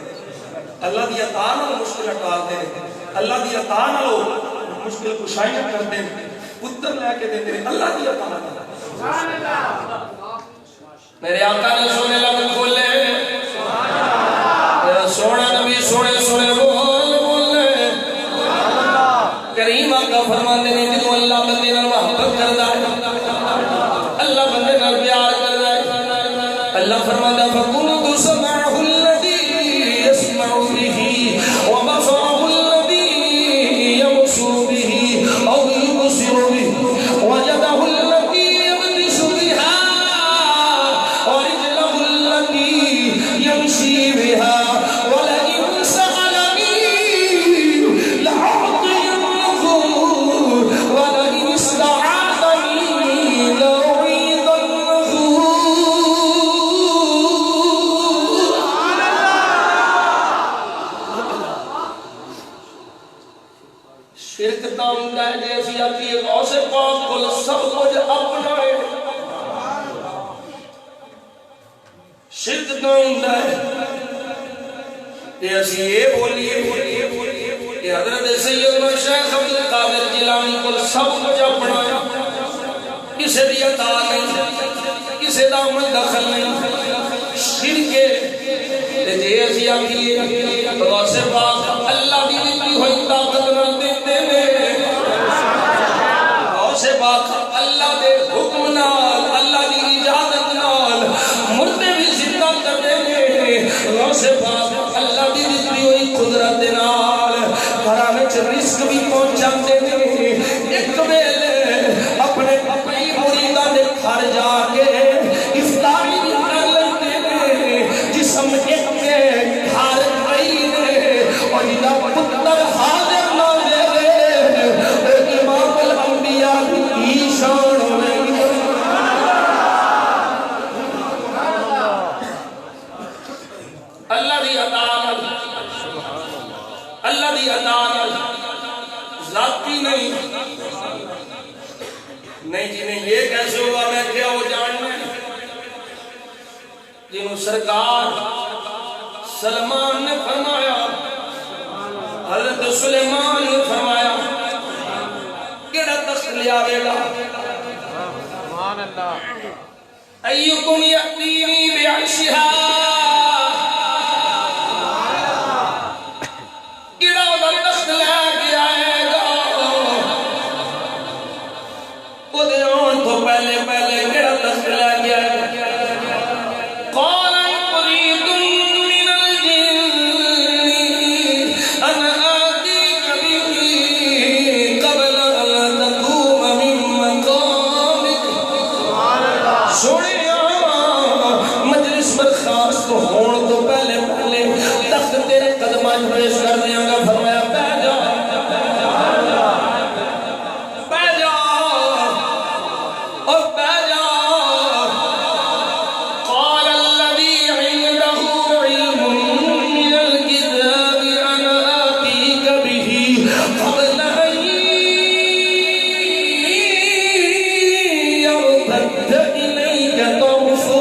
اللہ کی عطا نہ مشکل ہٹا دیں اللہ کی عطا نہ مشکل کشائیاں کر دیں پتر لے کے دیں دیں اللہ کی عطا نہ میرے آقا نے سونے لگ کھولے میرا سونا نبی سونے سونے بولے کریم آقا فرماندے نے جنہوں اللہ بندے نال محبت کردا ہے اللہ بندے نال پیار کردا ہے اللہ فرماندا فَكُنْتُ سَمْعَهُ الَّذِي يَسْمَعُ بِهِ وَبَصَرَهُ الَّذِي يَبْصُرُ بِهِ أَوْ يُبْصِرُ بِهِ وَيَدَهُ الَّتِي يَمْشِي شرک دا ہوندا ہے جے اسی آکھیے غوث پاک کول سب کچھ اپنا ہے شرک دا ہوندا ہے کہ اسی یہ بولیے کہ حضرت سیدنا شیخ عبد القادر جیلانی کول سب کچھ اپنا ہے کسی دی عطا نہیں کسی دا عمل دخل نہیں شرک جے اسی آکھیے غوث پاک اللہ دی دتی ہوئی طاقت نال دیندے نے غوث پاک اللہ دے حکم نال اللہ دی اجازت نال مردے بھی زندہ کردے نے غوث پاک اللہ دی دتی ہوئی قدرت نال گھراں وچ رزق بھی پہنچاندے نے ایک ویلے اپنے مریداں دے گھر جا کے افطاری بھی کر لیندے نے جسم ایک کے گھر گئی نے اور جدا پتر حاضر نہ دے امام الانبیاء کی شان میں اللہ دی عطا اللہ دی عطا ذاتی نہیں جی نہیں یہ کیسے ہوا میں کیا ہو جاننا جنہوں سرکار سلمان نے فرمایا حضرت سلیمان نے فرمایا کیڑا تخت لے آوے گا سبحان اللہ ایکم یأتینی بعرشہا کیڑا دا تخت لے کے آئے گا وہ دے آن تو پہلے کیڑا تخت لے کے آئے گا قال عفریت من الجن انا آتیک به قبل ان تقوم من مقامک سنیا مجلس برخاست ہون تو پہلے تخت تیرے قدماں پیش کر دیاں گا فرمایا بیٹھ جا اور بیٹھ جا قال الذي عنده علم من الكتاب انا آتيك به قبل ان يرتد اليك طرفك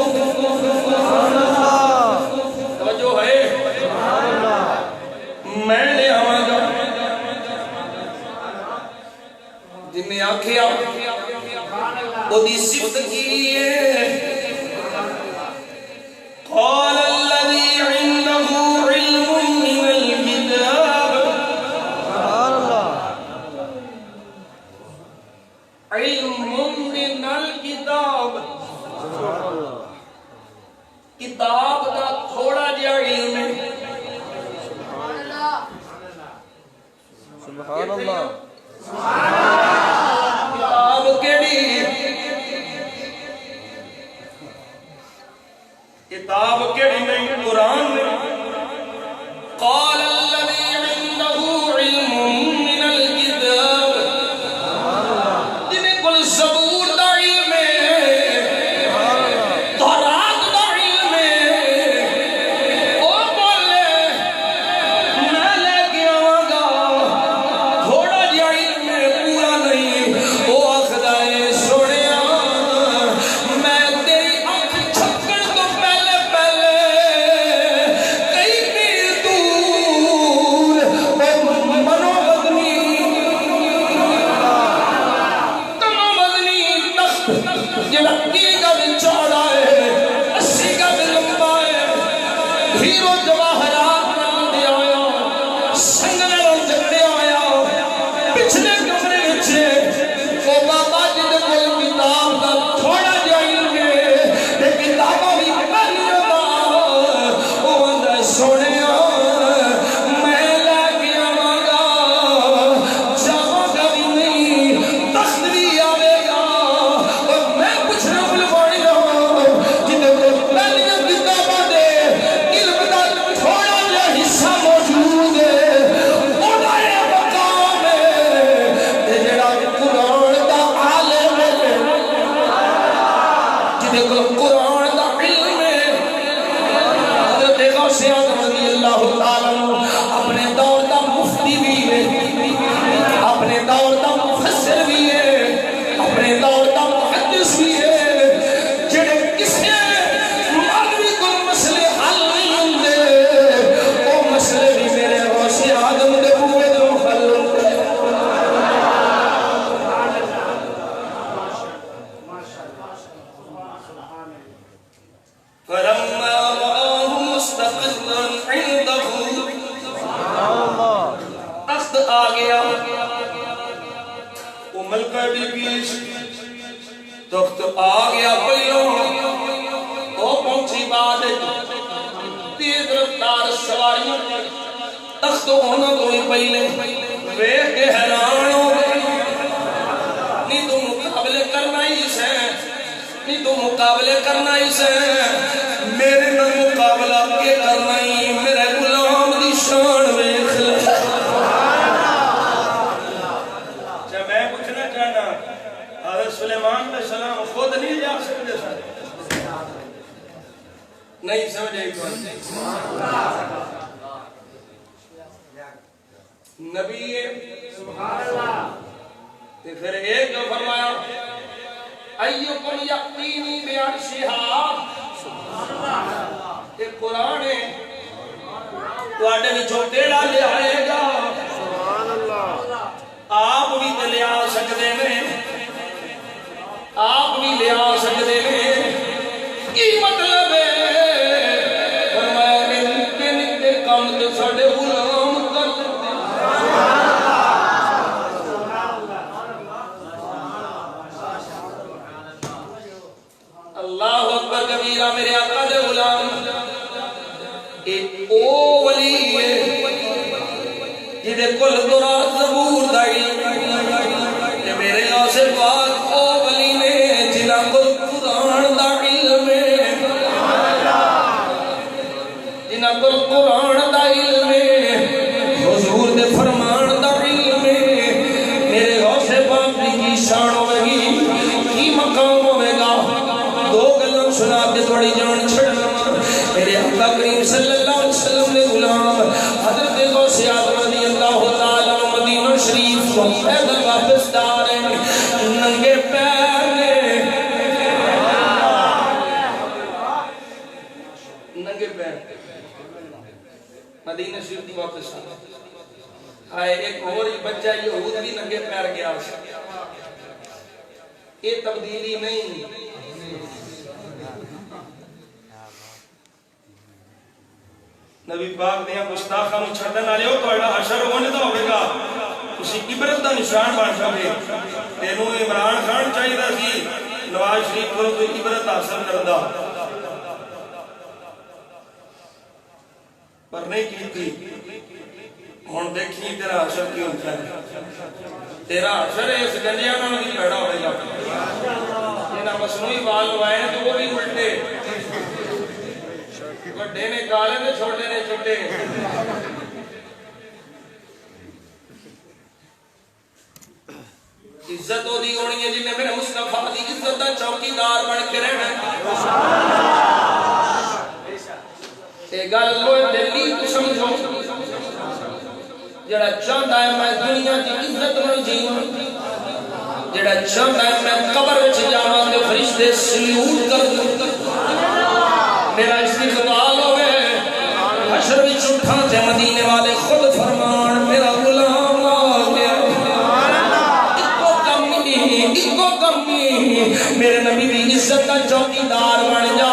توجہ ہے میں نے آواں گا جن نے آکھیا وہ دی صفت کی ہے قال الذي عنده علم من الكتاب علم من الكتاب کتاب کا تھوڑا جا علم ہے سبحان اللہ کتاب کیڑی کتاب کیڑی نہیں قرآن نہیں قال الذي عنده علم من الكتاب جنہیں کل زبور دا علم ہے تورات دا علم ہے او بولے میں لے کے آواں گا تھوڑا جہا علم ہے پورا نہیں وہ آخدا ہے سنیا میں تیری اکھ چھکن تو پہلے آ گیا وہ ملکہ بلقیس تخت آ گیا پہلو وہ پہنچی بعد تیز رفتار سواریاں تخت ہونا تو ہی پہلے ویکھ کے حیران ہو گئی نہیں تو مقابلے کرنا ہی سے نہیں تو مقابلے کرنا ہی سے میرے نال مقابلہ کے کرنا ہی میرے غلام دی شان ویکھ لے میں پوچھنا چاہنا حضرت سلیمان علیہ السلام خود نہیں جا سکتے سر نہیں سمجھے نبی تے پھر ایک جو فرمایا ایوکم یقینی بعرشہا کہ قرآن تواڈے وچوں کیڑا لے آئے گا آپ بھی تے لے آ سکدے نے آپ بھی لے آ سکدے نے کی مطلب ہے فرمایا نکے نکے کام تے ساڈے غلام کر دے اللہ اکبر کبیرہ میرے آقا دے غلام ایک او ولی ہے جدے کل قرآن زبور دا علم کہ میرے غوث پاک او ولی نے جنہ کل قرآن دا علم جنہ کل قرآن دا علم حضور دے فرمان دا علم میرے غوث پاک کی شان ہوئے گی کی مقام ہوئے گا دو گلوں سنا کے تھوڑی جان چھڑنا میرے آقا کریم صلی اللہ علیہ وسلم نے غلام حضرت غوث اعظم رضی اللہ تعالیٰ مدینہ شریف کو پیدل واپس دار ہیں ننگے پیر نے ننگے پیر مدینہ شریف دی واپس آئے ایک اور ہی بچہ یہود بھی ننگے پیر گیا یہ تبدیلی نہیں نبی پاک نے گستاخاں نوں چھڈن والے او تہاڈا حشر ہونے دا ہوے گا تسی عبرت دا نشان بن جاوے تینوں عمران خان چاہیدا سی نواز شریف کو کوئی عبرت حاصل کردا پر نہیں کیتی ہن دیکھی تیرا حشر کی ہوتا ہے تیرا حشر اس گنجیاں نال بھی پیڑا ہوے گا جنہاں مصنوعی بال لوائے ہیں تو وہ بھی الٹے بڑے نے کالے نے چھوٹے نے چٹے عزت ہو دی ہونی ہے جن نے میرے مصطفیٰ دی عزت دا چوکیدار بن کے رہنا تے گل لوئے دلی تو سمجھو جڑا چاہتا ہے میں دنیا کی عزت میں جیوں جڑا چاہتا ہے میں قبر وچ جاواں تے فرشتے سلیوٹ کر دوں میرا استقبال ہوئے حشر وچ اٹھا تے مدینے والے خود فرمان میرا غلام آ گیا اکو کمی میرے نبی دی عزت کا چوکیدار بن جا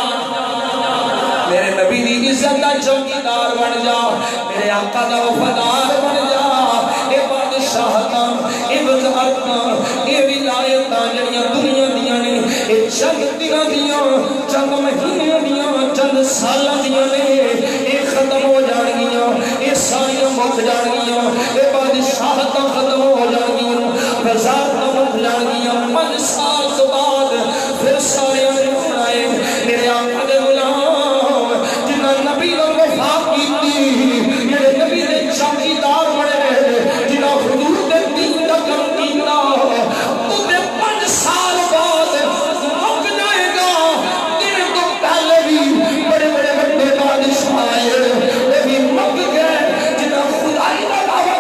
میرے نبی دی عزت کا چوکیدار بن جا میرے آقا دا وفادار بن جا اے بادشاہتاں اے وزارتاں اے ولایتاں جڑیاں دنیا دیاں نے اے چند دناں دیاں چند مہینے دیاں چند سالاں دیاں نے اے ختم ہو جان گیاں اے ساریاں مک جان گیاں اے بادشاہتاں ختم ہو جان گیاں وزارتاں مک جان گیاں 5 سال تو بعد پھر سارے آئے میرے آقا دے غلام جنہاں نبی نے وفا کیتی میرے نبی دے چوکیدار بنے جنہاں حضور دے دین دا کم کیتا تو 5 سال بعد مک جائے گا دن تو پہلے بھی بڑے بڑے بڑے بادشاہ آئے وہ بھی مک گئے جنہاں خدائی دا دعویٰ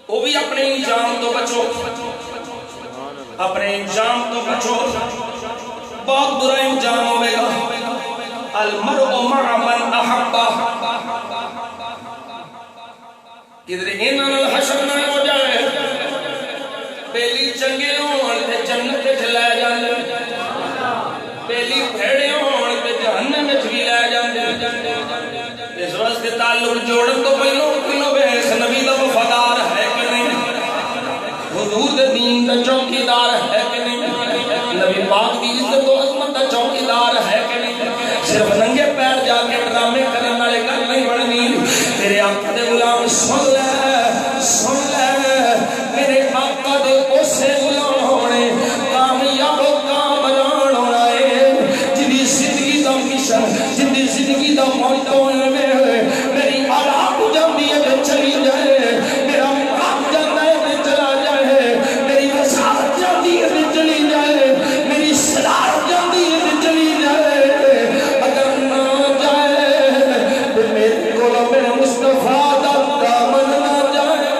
وہ بھی اپنے انجام تو بچو، اپنے انجام تو بچو، بہت برا انجام ہوئے گا۔ المرء مع من احبہ، کدھر انہاں نال حشر نہ ہو جائے، پہلی چنگے ہون تے جنت وچ لے جاندے، پہلی بھڑے ہون تے جہنم وچ بھی لے جاندے۔ اس واسطے تعلق جوڑن تو پہلو ویکھ نبی دا وفادار ہے کہ نہیں، حضور دے دین دا چوکیدار ہے کہ نہیں، نبی پاک دی عزت و عظمت دا چوکیدار ہے کہ نہیں۔ صرف ننگے پیر جا کے ڈرامے کرنے والے گل نہیں بننی۔ میرے آقا دے غلام سن لے میرے آقا دے اسے غلام ہونے کامیاب کامران ہونا ہے، جنی زندگی دا مشن، جنی زندگی دا موٹو میں میری آرام جاندی ہے چلی جائے، میرا مقام جانا ہے چلا جائے، میری وسعت جاندی ہے چلی جائے، میری صلاح جاندی ہے چلی جائے، اگر نہ جائے تو میرے کو میرے مصطفیٰ دا دامن نہ جائے۔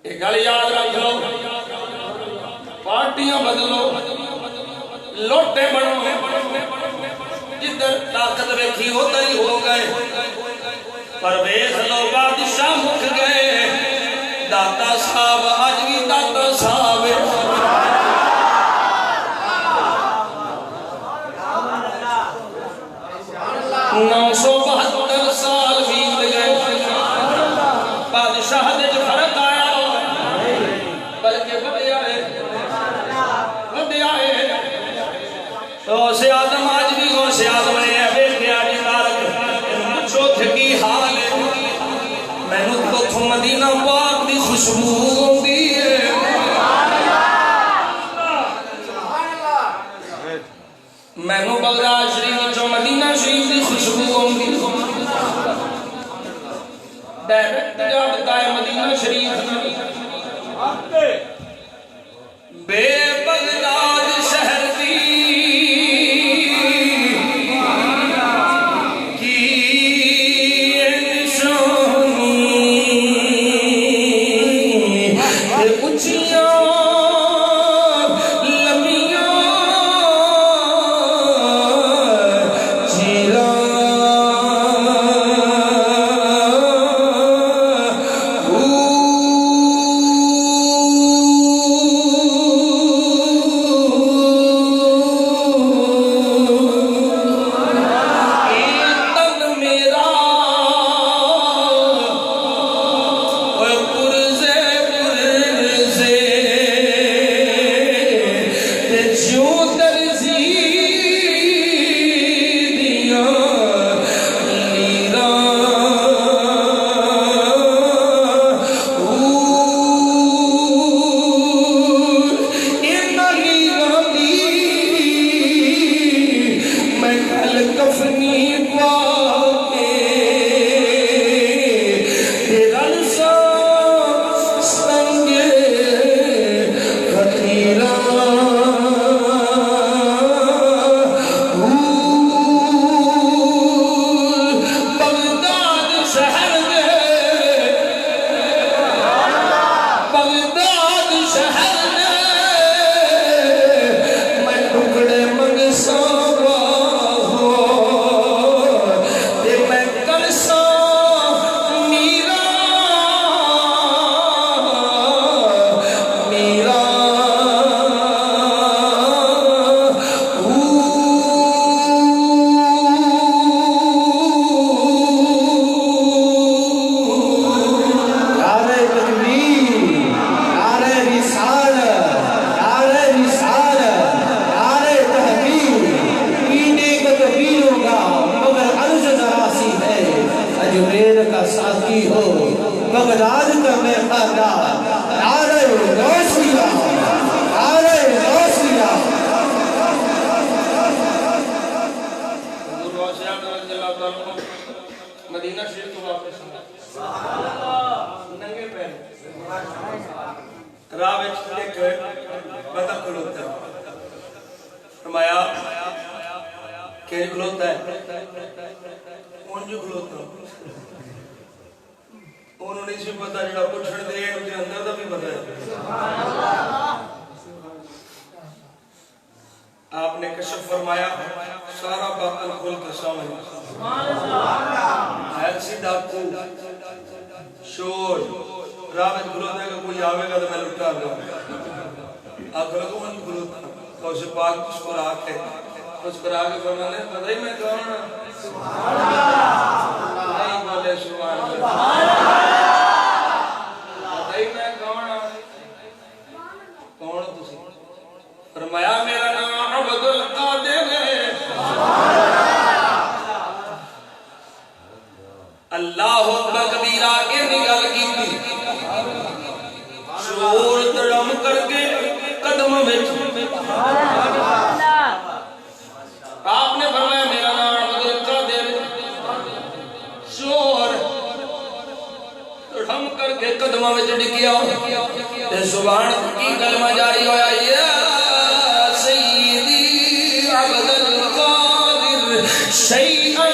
ایک گل یاد رکھ لو، پارٹیاں بدلو، لوٹے بنو، جدھر طاقت ویکھی ادھر ہی ہو گئے، پر ویکھ لو بادشاہ مک گئے، داتا صاحب اج بھی داتا صاحب۔ 972 سال بیت گئے، بادشاہ دے فرق آیا بلکہ بڑھیا ہے۔ غوث آدم آج بھی غوث آدم ہے، بیٹھے آج تارک مجھو تھکی حال ہے، میں نو تو مدینہ پاک دی خوشبو ہوندی ہے۔ میں نو بغداد شریف جو مدینہ شریف دی خوشبو ہوندی ہے، ڈائریکٹ جا بتائے مدینہ شریف بے بغداد شہر دی کی نشانی اچھیاں لمیاں چیران بغداد کا میں خاندہ نعرہ غوثیہ نعرہ غوثیہ حضور غوث اعظم رضی اللہ تعالیٰ مدینہ شریف تو واپس ننگے پیر راہ وچ ایک بندہ کھلوتا فرمایا کہ کھلوتا ہے ان جو کھلوتا انہوں نے سی پتا جڑا پوچھنے دے ان کے اندر دا بھی پتا ہے آپ نے کشف فرمایا سارا باطن کھل کے سامنے ہے سیدھا کو شور رابط کھلوتا ہے کہ کوئی آوے گا تو میں لٹا گا آخر کو من کھلوتا تو اسے پاک مسکرا کے فرمانے پتہ ہی میں کون نہیں بولے سبحان اللہ پتہ ہی میں کون تسی فرمایا میرا نام عبد القادر ہے اللہ اکبر کبیرہ کے نگل کی تھی شور تڑم کر کے قدم میں آپ نے فرمایا میرا نام عبد القادر شور تڑم کر کے قدم میں ڈگیا تے سبحان کی کلمہ جاری ہویا یا سیدی عبد القادر شیئا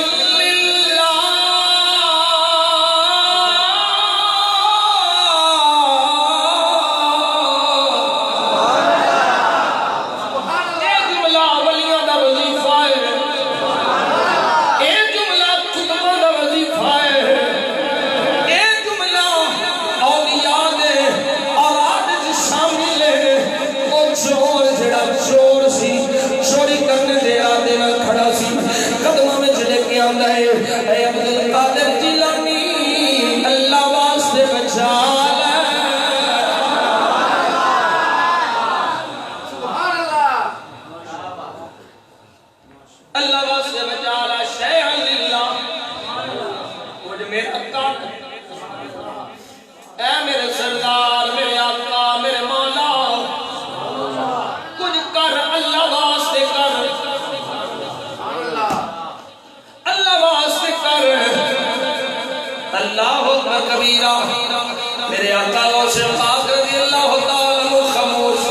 میرے آقا غوث پاک رضی اللہ تعالیٰ عنہ خاموش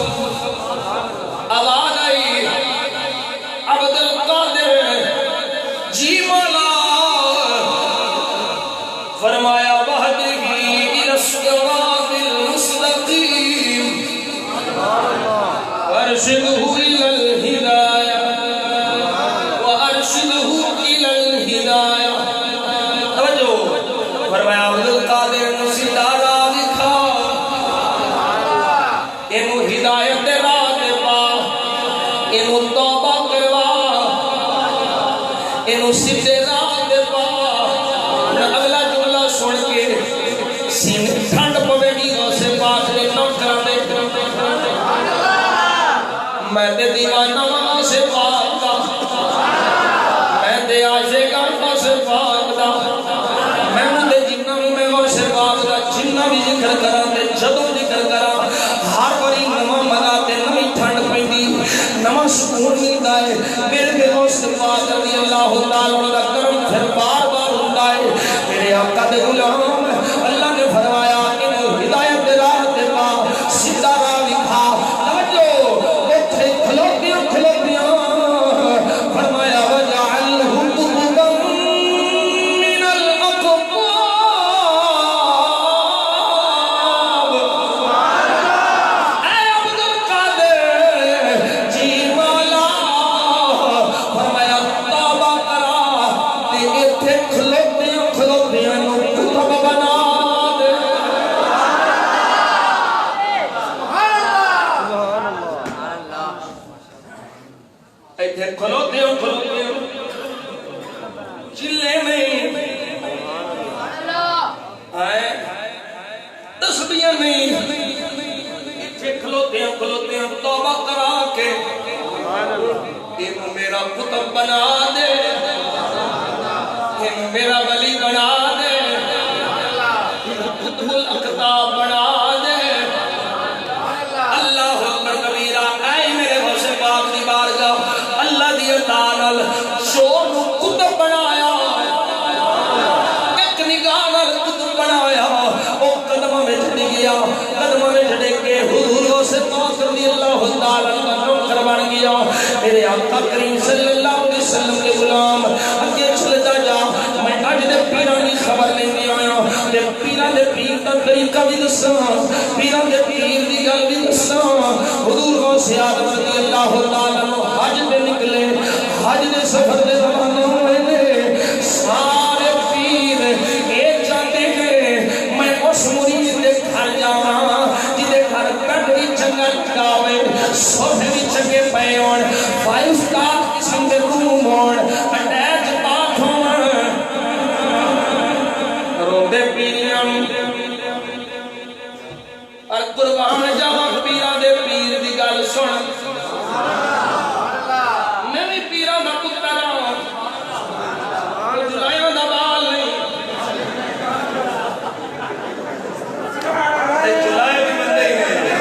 آواز آئی عبد القادر جی مولا فرمایا وحدہ الی الصراط المستقیم وارشدہ الی الہدایہ وارشدہ الی الہدایہ توجہ فرمایا عبد القادر ستارہ دکھا انہوں ہدایت راہ پا انہوں توبہ کروا انہوں سدھے راہ پا اگلا جملہ سن کے سینے ٹھنڈ پوے گی غوث پاک نے نوکر دے میں تے دیوانہ غوث پاک دا میں تے عاشق غوث پاک دا جنہ بھی ذکر کرا تے جدوں ذکر کرا ہر باری نواں مزہ تے نویں ٹھنڈ پیندی نواں سکون ملدا ہے میرے بے غوث پاک رضی اللہ تعالی عنہ دا کرم پھر بار بار ہوندا ہے میرے آقا دے غلام اللہ نے فرمایا انہوں ہدایت دے راہ تے پا سیدھا راہ دکھا توجہ اوتھے کھلوتیاں فرمایا وجعلہ قطبا من الاقطاب چلے نہیں تسبیح نہیں کھلوتے ہیں توبہ کرا کے انہوں میرا کتب بنا دے انہوں میرا ولی بنا دے کتب الاقطاب بنا دے اللہ اکبر کبیرہ اے میرے غوث پاک دی بارگاہ اللہ دی عطا نال شور نو کتب بنایا ایک نگاہ نال کتب بنایا او قدم میں چڑھ گیا قدم میں چڑھ کے حضور غوث پاک رضی اللہ تعالی عنہ کا نوکر بن گیا میرے آقا کریم صلی اللہ علیہ وسلم کے پیر دا طریقہ بھی دساں پیراں دے پیر دی گل بھی دساں حضور غوث اعظم رضی اللہ تعالی عنہ حج تے نکلے حج دے سفر دے روانہ ہوئے نے سارے پیر اے چاہتے کہ میں اس مرید دے گھر جاواں جدے گھر بیڈ بھی چنگا لگا ہوئے سوفے بھی چنگے پئے ہون 5 سٹار قسم دے روم ہون اٹیچ باتھ ہون روندے پیریاں اور قربان جاواں پیراں دے پیر دی گل سن میں بھی پیراں دا پتر ہاں جلائیاں دا بال نہیں جلائے بھی بندے ہی ہیں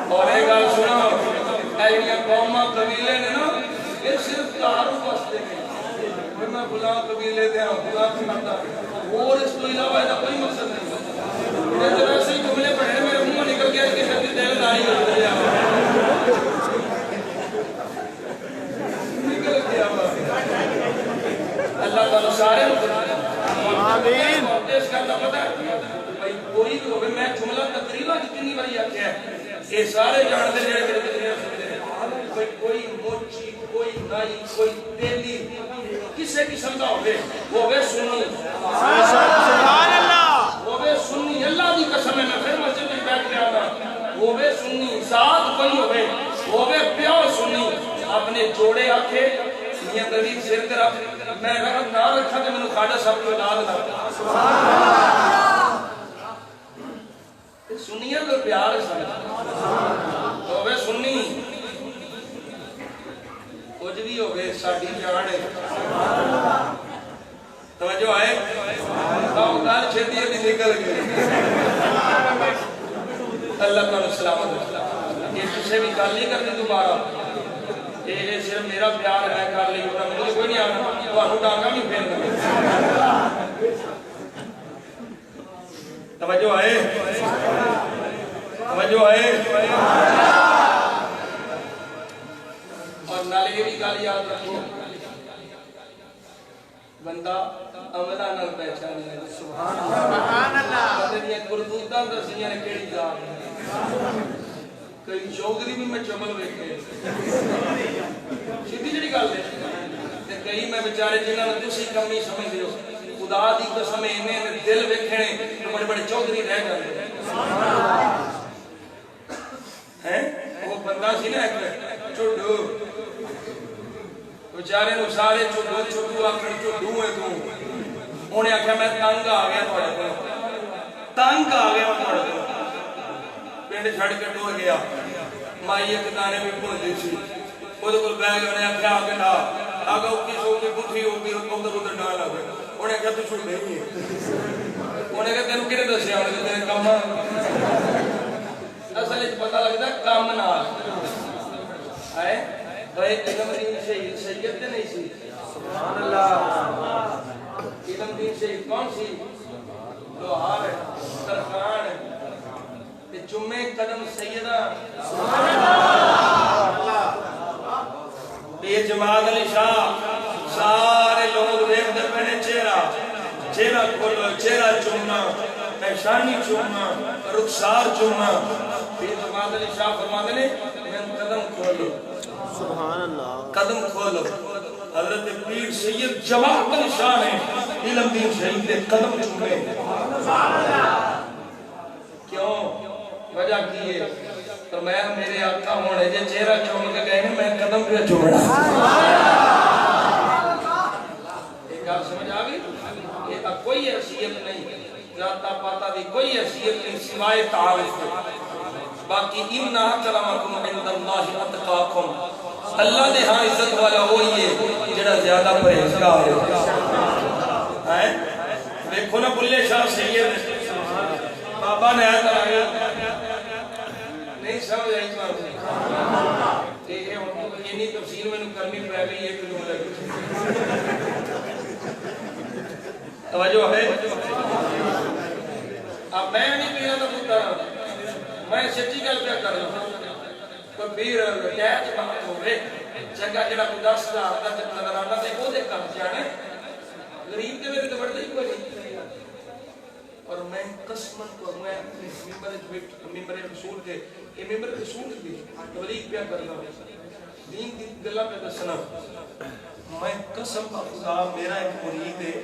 اور ایک گل سنو ایلیاں قوماں قبیلے نے نا یہ صرف تعارف واسطے نہیں میں فلاں قبیلے دے ہاں فلاں کھاتا اور اس کو علاوہ ایسا کوئی مقصد نہیں میں تو ایسے ہی جملے پڑھے میرے منہ نکل گیا کہ شدی دل داری ہو گیا نکل گیا اللہ تعالیٰ سارے آمین اس کا پتہ ہے بھائی کوئی بھی ہوگی میں جملہ تقریبا جتنی باری آکھیا ہے یہ سارے جانتے ہیں میرے تقریبا سنتے ہیں کوئی موچی کوئی نائی کوئی تیلی کسے قسم کا ہوگے وہ ہوگے سنی سبحان اللہ وہ ہوگے سنی اللہ دی قسم ہے میں پھر مسجد میں بیٹھ کے آنا وہ ہوگے سنی ذات کوئی ہوگے وہ ہوگے پیار سنی اپنے جوڑے آکھے میاں غریب سر کے رکھ میں رکھ نہ رکھا کہ میں نے خواجہ صاحب کو اولاد نہ سنیت اور پیار سمجھ تو ہوئے سنی کچھ بھی ہوئے ساڑھی جانے توجہ آئے دال چھتی ہے بھی نکل گئے اللہ تعالیٰ سلامت یہ کسے بھی کال نہیں کرتے دوبارہ یہ صرف میرا پیار ہے کر لی مجھے کوئی نہیں آنا تو آنو ڈانگا بھی پھیر دیں توجہ آئے توجہ آئے اور نالے یہ بھی گال یاد رکھو بندہ عملہ نال پہچان ہے سبحان اللہ بندے دیا کردودان درسیاں نے کیڑی ذات ہے کئی چوگری بھی میں چمل ویکھے سیدھی جڑی گل ہے تے کئی میں بیچارے جنہاں نے تسی کمی سمجھ دیو خدا دی قسم انہیں دل ویکھنے تو بڑے بڑے چوگری رہ جاندے ہیں وہ بندہ سی نا ایک چھوڑو بیچارے نو سارے چھوڑو چھوڑو آکھن چھوڑو ہے تو انہیں آکھیا میں تنگ آ گیا تھوڑے کو تنگ آ گیا تھوڑے کو پینڈ چھڑ کے ٹور گیا مائی ایک دانے بھی پھول دی سی وہ تو کل بیگ انہیں آکھیا آگے نا آگا اکی سو کی بٹھی ہوگی ادھر ادھر ڈال آگے انہیں کہا تو چھوڑ نہیں ہے انہیں کہا تینوں کنے دسیا انہیں کہا تیرے کام اصل ایک پتہ لگتا ہے کام نال آئے بھائی علم دین شہید سید تے نہیں سی سبحان اللہ علم دین شہید کون سی لوہار ہے ترخان ہے جمعہ قدم سیدہ سبحان اللہ بے جماعت علی شاہ سارے لوگ دیکھتے پہنے چہرہ کھولو چہرہ چومنا پیشانی چومنا رخسار چومنا بے جماعت علی شاہ فرماتے نے میں قدم کھولو سبحان اللہ قدم کھولو حضرت پیر سید جماعت علی شاہ نے علم دین شہید دے قدم چومے سبحان اللہ کیوں وجہ کی ہے تو میں میرے آقا ہونے جے چہرہ چوم کے گئے ہیں میں قدم پہ چومنا ایک آپ سمجھ آگئی یہ کوئی حیثیت نہیں ذاتہ پاتا دی کوئی حیثیت نہیں سوائے تعارف ہے باقی ان اکرمکم عند اللہ اتقاکم اللہ نے ہاں عزت والا وہی ہے جڑا زیادہ پرہیزگار ہے دیکھو نا بلے شاہ سید بابا نے آیا تھا نہیں سمجھ آئی بات یہ نہیں تفسیر میں کرنی پڑے گئی یہ کلوں لگی توجہ ہے میں نہیں پیرا کا پتر میں سچی گل پہ کر رہا کوئی پیر اٹیچ بات ہوئے جگہ جڑا کوئی 10,000 کا نظر آنا تے وہ دے کم جانے غریب کے میرے تو بڑھتے ہی کوئی نہیں اور میں قسمن کو میں ممبر رسول کے یہ ممبر رسول کی تبلیغ پہ کر رہا ہوں دین کی گلا پہ دسنا میں قسم خدا میرا ایک مرید ہے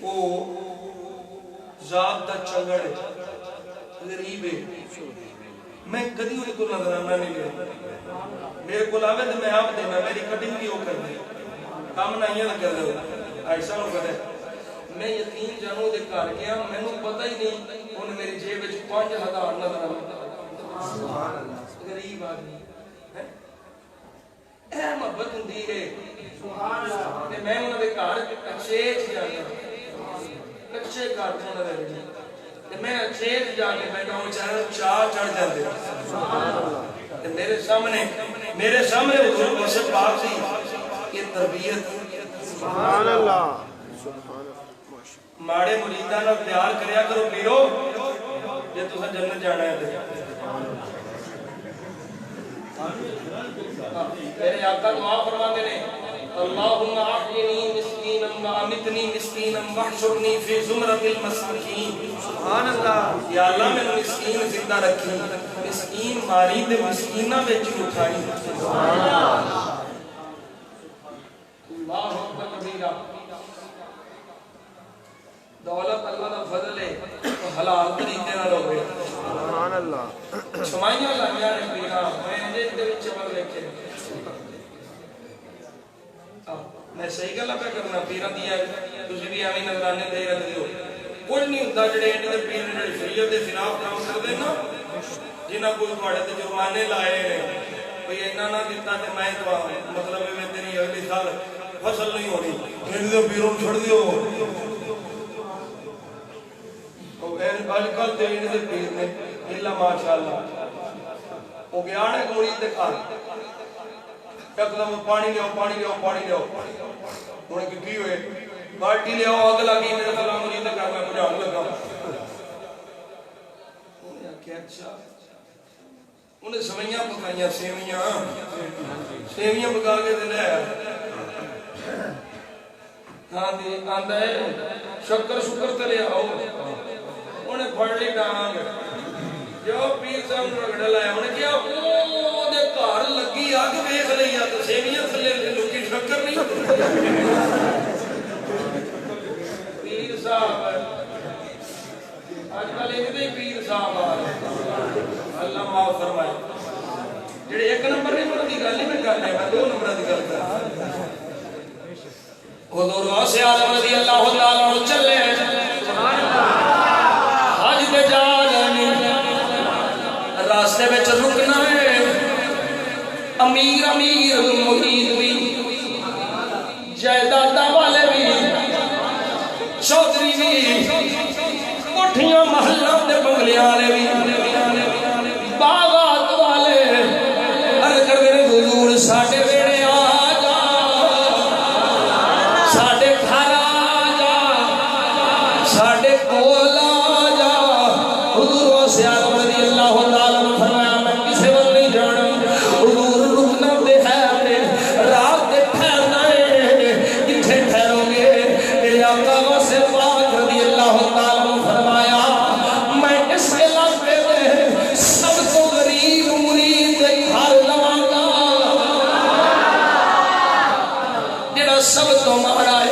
وہ ذات دا چنگڑ غریب ہے میں کدی انہیں کو نظرانہ نہیں لیا میرے کو لاوے تو میں آپ دینا میری کٹنگ بھی وہ کر دی کام نہیں نہ کر دو ایسا ہو کر میں یقین جانوں دے کار گیا میں نے پتہ ہی نہیں انہیں میری جیب وچ 5,000 نظرانہ غریب آدمی اے محبت ہوندی ہے کہ میں انہوں نے کار اچھے جانا اچھے کار انہوں نے کہ میں اچھے جا کے بیٹھا ہوں چاہ چڑھ جاتے میرے سامنے حضور مرشد پاک سی یہ تربیت سبحان اللہ ماڑے مریداں نال پیار کریا کرو پیرو جے تساں جنت جانا ہے میرے آقا دعا فرماتے ہیں اللہم احینی مسکینا وامتنی مسکینا واحشرنی فی زمرۃ المساکین سبحان اللہ یا اللہ میں مسکین زندہ رکھی مسکین ماری تے مسکیناں وچ اٹھائی سبحان اللہ اللہ اکبر کبیرہ دولت اللہ دا فضل ہے تو حلال طریقے نال ہوے سبحان اللہ سمائیاں لائیاں نے پیرا میں دے وچ چمل لکھے میں صحیح گل پہ کرنا پیراں دی تسی بھی ایویں نظرانے دے رکھدے ہو کچھ نہیں ہوندا جڑے انہاں دے پیر نے شریعت دے خلاف کام کردے نا جنہاں کوئی تواڈے تے جرمانے لائے نے بھئی انہاں نہ دتا تے میں تو مطلب ہے تیری اگلی سال فصل نہیں ہونی ان دے پیروں چھڑ دیو آج کل تے انہاں دے پیر نے الا ماشاءاللہ او گیا نے مرید دے گھر پانی لیاؤ انہیں کی ہوئے بالٹی لیاؤ آگ لگی میرے فلاں مرید کر میں بجھان لگا انہیں آکھیا اچھا انہیں سویاں پکائیاں سیویاں پکا کے دے لے ہاں دی آندا ہے شکر تے لے آؤ انہیں پھڑ لی ڈانگ جو پیر صاحب نے رگڑا لایا انہیں کیا او دے گھر لگی اگ ویکھ لئی ا تے سیویاں تھلے لوکی شکر نہیں پیر صاحب اج کل ایندے پیر صاحب آ اللہ معاف فرمائے جڑے ایک نمبر نہیں بڑی گل نہیں میں کر رہا میں دو نمبر دی گل کر حضور غوث اعظم رضی اللہ تعالی عنہ چلے سبحان اللہ حج پہ جا راستے میں رکنا ہے امیر مرید بھی جائیداداں والے بھی چودھری بھی کوٹھیاں محلہ دے بنگلیاں والے بھی باغات والے عرض کر دے حضور ساڈے ویڑے آ جا ساڈے گھر آ جا ساڈے کول آ جا حضور غوث اعظم رضی اللہ تعالی عنہ فرمایا میں کسے ول نہیں جانا حضور رکنا تے ہے رات تے ٹھہرنا ہے کتھے ٹھہرو گے میرے آقا غوث پاک رضی اللہ تعالی عنہ فرمایا میں اس علاقے میں سب تو غریب مرید دے گھر لواں گا جڑا سب تو ماڑا ہے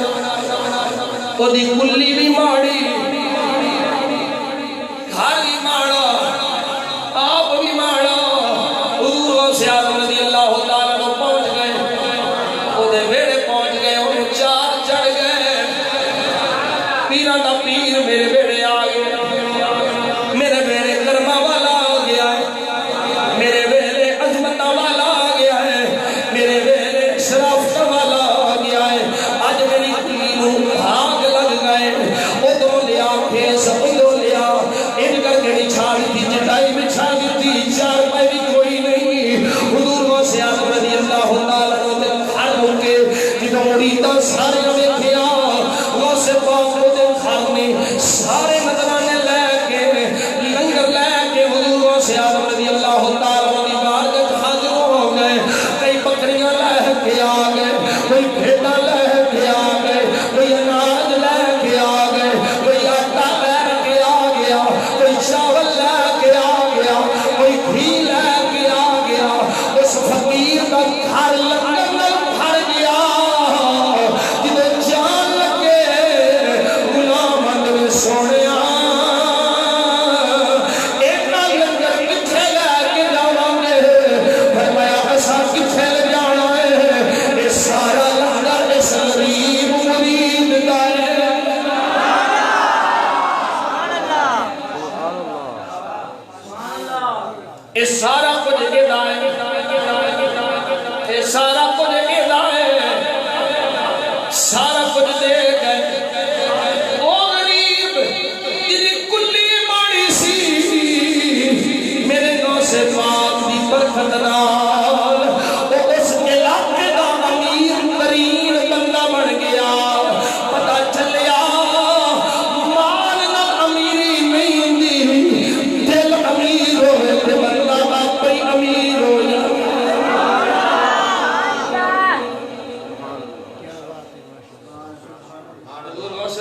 اودی کلی بھی ماڑی سارے نظرانے لے غوث اعظم رضی اللہ تعالیٰ عنہ کی بارگاہ حاضر ہو گئے کئی بکریاں لے کے آ گئے کوئی بھیڑاں لے کے آ گئے کوئی اناج لے کے آ گئے کوئی آٹا لے کے آ گیا کوئی چاول لے کے آ گیا کوئی گھی لے کے آ گیا اس فقیر کا گھر لنگر میں بھر گیا جدھر جان لگے غلام اندر سونے سارا کچھ سارا کچھ سارا کچھ دے گئے او غریب تیری کلی ماڑی سی میرے غوث پاک دی برکت نال او اس علاقے دا امیر ترین بندہ بن گیا پتہ چلیا مال نال امیری نہیں ہوندی دل امیر ہوئے تے بندہ باپی امیر ہو جائے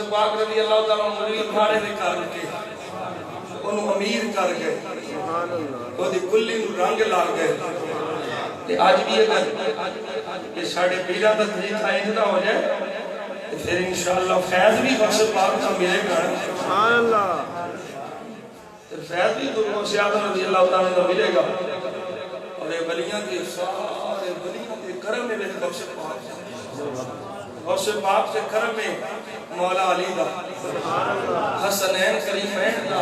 پاک رضی اللہ تعالیٰ مرید بھاڑے دے کر کے انہوں امیر کر گئے وہ دی کلی رنگ لاگ گئے تے آج بھی اگر یہ ساڑھے پیرہ تک جیت آئندہ ہو جائے پھر انشاءاللہ فیض بھی غوث پاک کا ملے گا سبحان اللہ فیض بھی غوث اعظم رضی اللہ تعالیٰ کا ملے گا اور یہ ولیاں کے سارے ولیاں کے کرم میں غوث پاک سے کرم میں مولا علی دا حسنین کریمین دا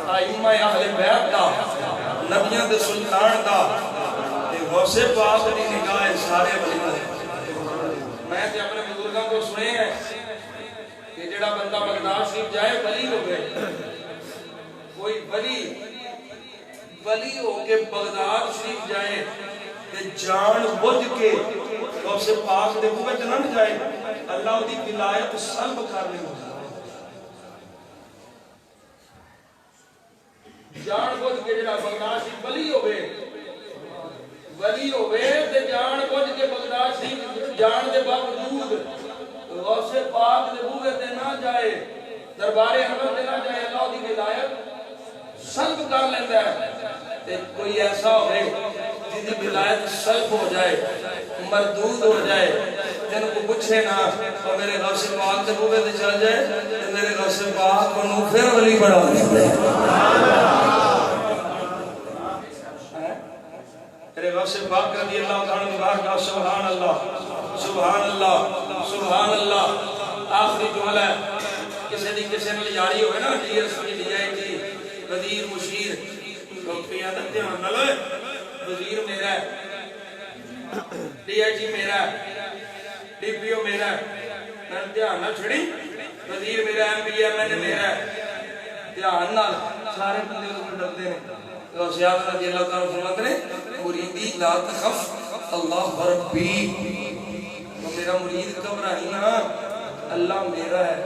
آئمہ اہل بیت دا نبیان دے سلطان دا غوث پاک دی نگاہ سارے ولیاں میں تے اپنے بزرگاں کو سنے ہیں کہ جڑا بندہ بغداد شریف جائے ولی ہو گئے کوئی ولی ہو کے بغداد شریف جائے کہ جان بجھ کے غوث پاک دے بوئے نہ جائے اللہ دی ولایت سلب کرنے ہو جان بجھ کے جڑا بغداد شریف ولی ہوئے تے جان بجھ کے بغداد شریف جان دے باوجود غوث پاک دے بوئے تے نہ جائے دربار انور تے نہ جائے اللہ دی ولایت سلب کر لیتا ہے تے کوئی ایسا ہوئے جن کی ولایت سلب ہو جائے مردود ہو جائے جن کو پوچھے نا اور میرے غوث پاک سے بوبے سے چل جائے تو میرے غوث پاک کو نو پھر ولی بڑھا دیتے میرے غوث پاک رضی اللہ تعالیٰ مبارک سبحان اللہ سبحان اللہ سبحان اللہ آخری جملہ ہے کسی نے یاری ہوئے نا D S P D I G وزیر مشیر قیادت دھیان نہ لوئے وزیر میرا ہے ڈی آئی جی میرا ہے ڈی پی او میرا ہے دھیان نہ چھڑی وزیر میرا ایم پی ایم این میرا ہے دھیان نہ سارے بندے کو ڈرتے ہیں غوث اعظم رضی اللہ تعالیٰ فرماتے ہیں مریدی لا تخف اللہ ربی میرا مرید گھبرائی نا اللہ میرا ہے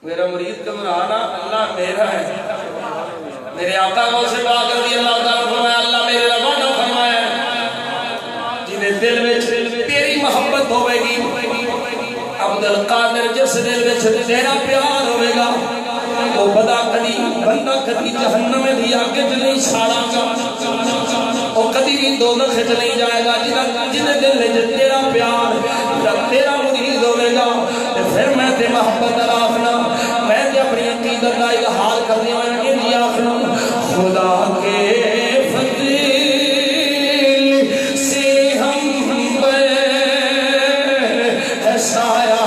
میرا مرید گھبرانا اللہ میرا ہے میرے آقا غوث پاک رضی اللہ تعالیٰ فرمایا اللہ میرے ربا نہ فرمایا جنہیں دل میں تیری محبت ہوئے گی عبدالقادر جس دل میں تیرا پیار ہوئے گا وہ بندہ کدی جہنم میں بھی آگے نہیں ساڑا گا وہ کدی بھی دوزخ میں نہیں جائے گا جنہیں دل میں تیرا پیار تیرا مرید ہوئے گا پھر میں تے محبت رافنا میں تے اپنی عقیدت کا اظہار کرنے والا ان آخنا خدا کے فضل سے ہم سایہ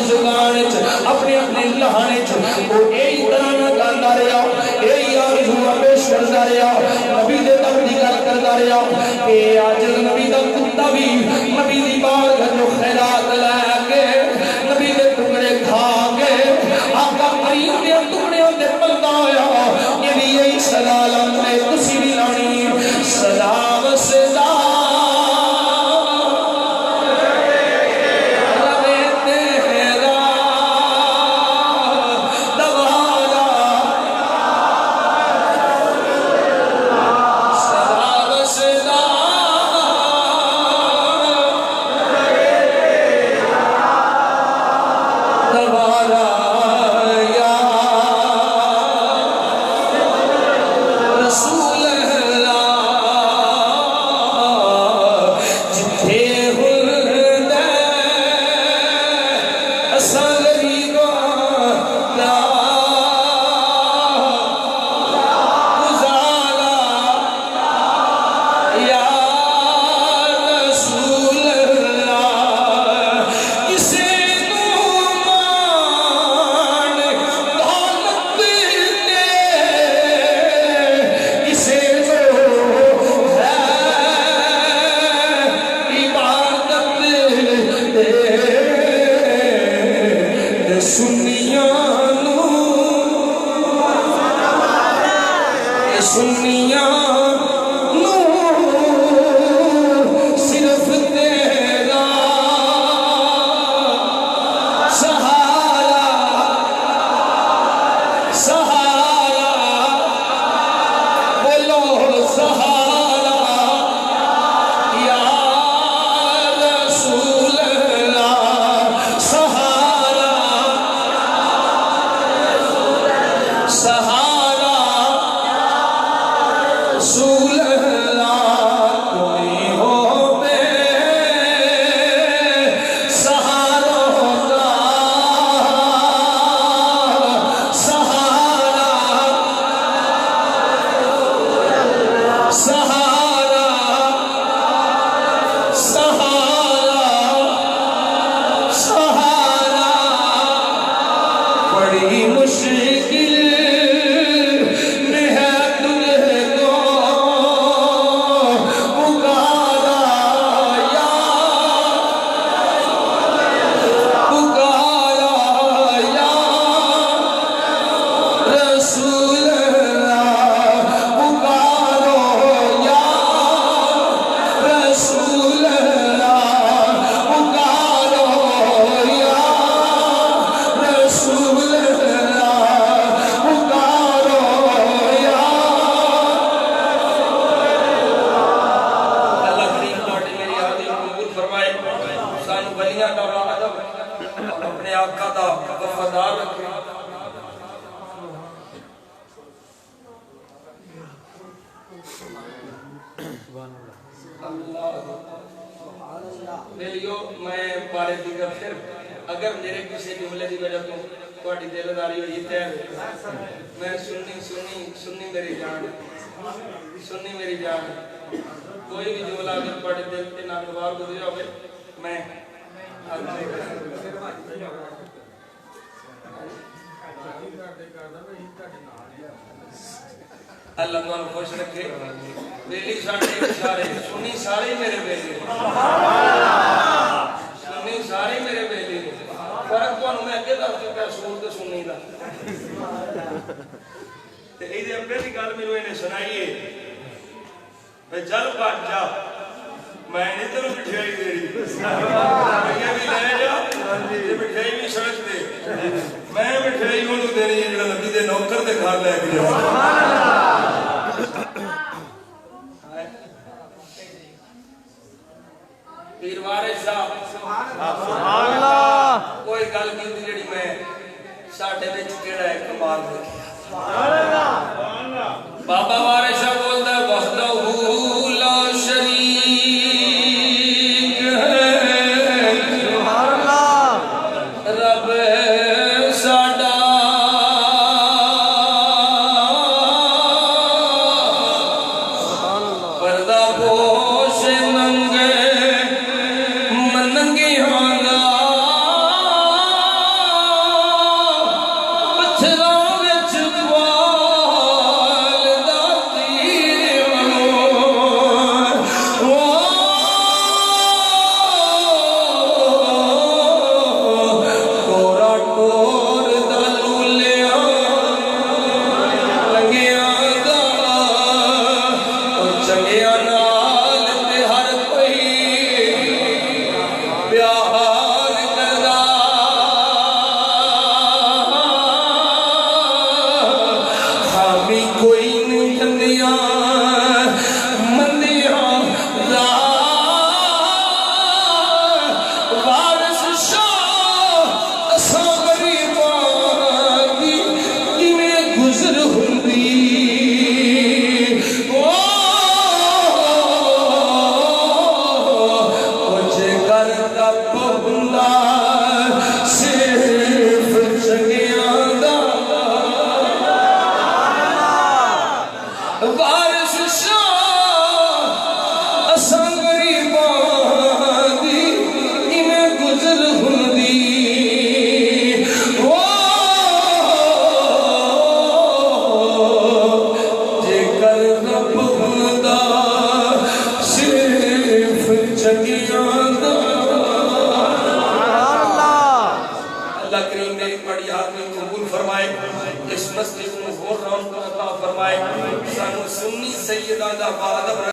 زبان اپنے اپنے لہانے وہ یہی ترانہ گاتا رہا یہی آرزو پیش کرتا رہا نبی دے تک دی گل کرتا رہا کہ آج نبی دا کتا بھی نبی دی بارگاہ جو خیرات لے کے نبی دے ٹکڑے کھا کے آقا کریم دے ٹکڑے دے پلدا ہویا یہ بھی یہی سلام ہے تسی بھی لانی سلام سدا اگر میرے کسی جملے کی وجہ تو تھوڑی دلداری ہوئی تے میں سنی میری جان سنی میری جان کوئی بھی جملہ اگر پڑھ دل کے ناگوار گزرا ہوئے میں اللہ تعالیٰ خوش رکھے بیلی سارے سنی سارے میرے بیلی سنی سارے میرے بیلی فرق تو میں اگے دس چکا سور تے سنی دا تے اے دے اپنے دی گل مینوں نے سنائی ہے میں جل بچ جا میں نہیں تینوں مٹھائی دینی میں بھی لے جا تے مٹھائی بھی سڑک تے میں مٹھائی اونوں دینی ہے جڑا نبی دے نوکر تے گھر لے کے جا پیر وارث صاحب سبحان اللہ کوئی گل کیتی جڑی میں ساڈے وچ کیڑا ہے کمال دیکھیا سبحان اللہ بابا وارث صاحب بولدا ہے وحدہ لا شریک ہے سبحان اللہ رب ساڈا سبحان اللہ پردہ پوش ننگے مسجد میں ہور رونق عطا فرمائے سانو سنی سیدہ دا بعد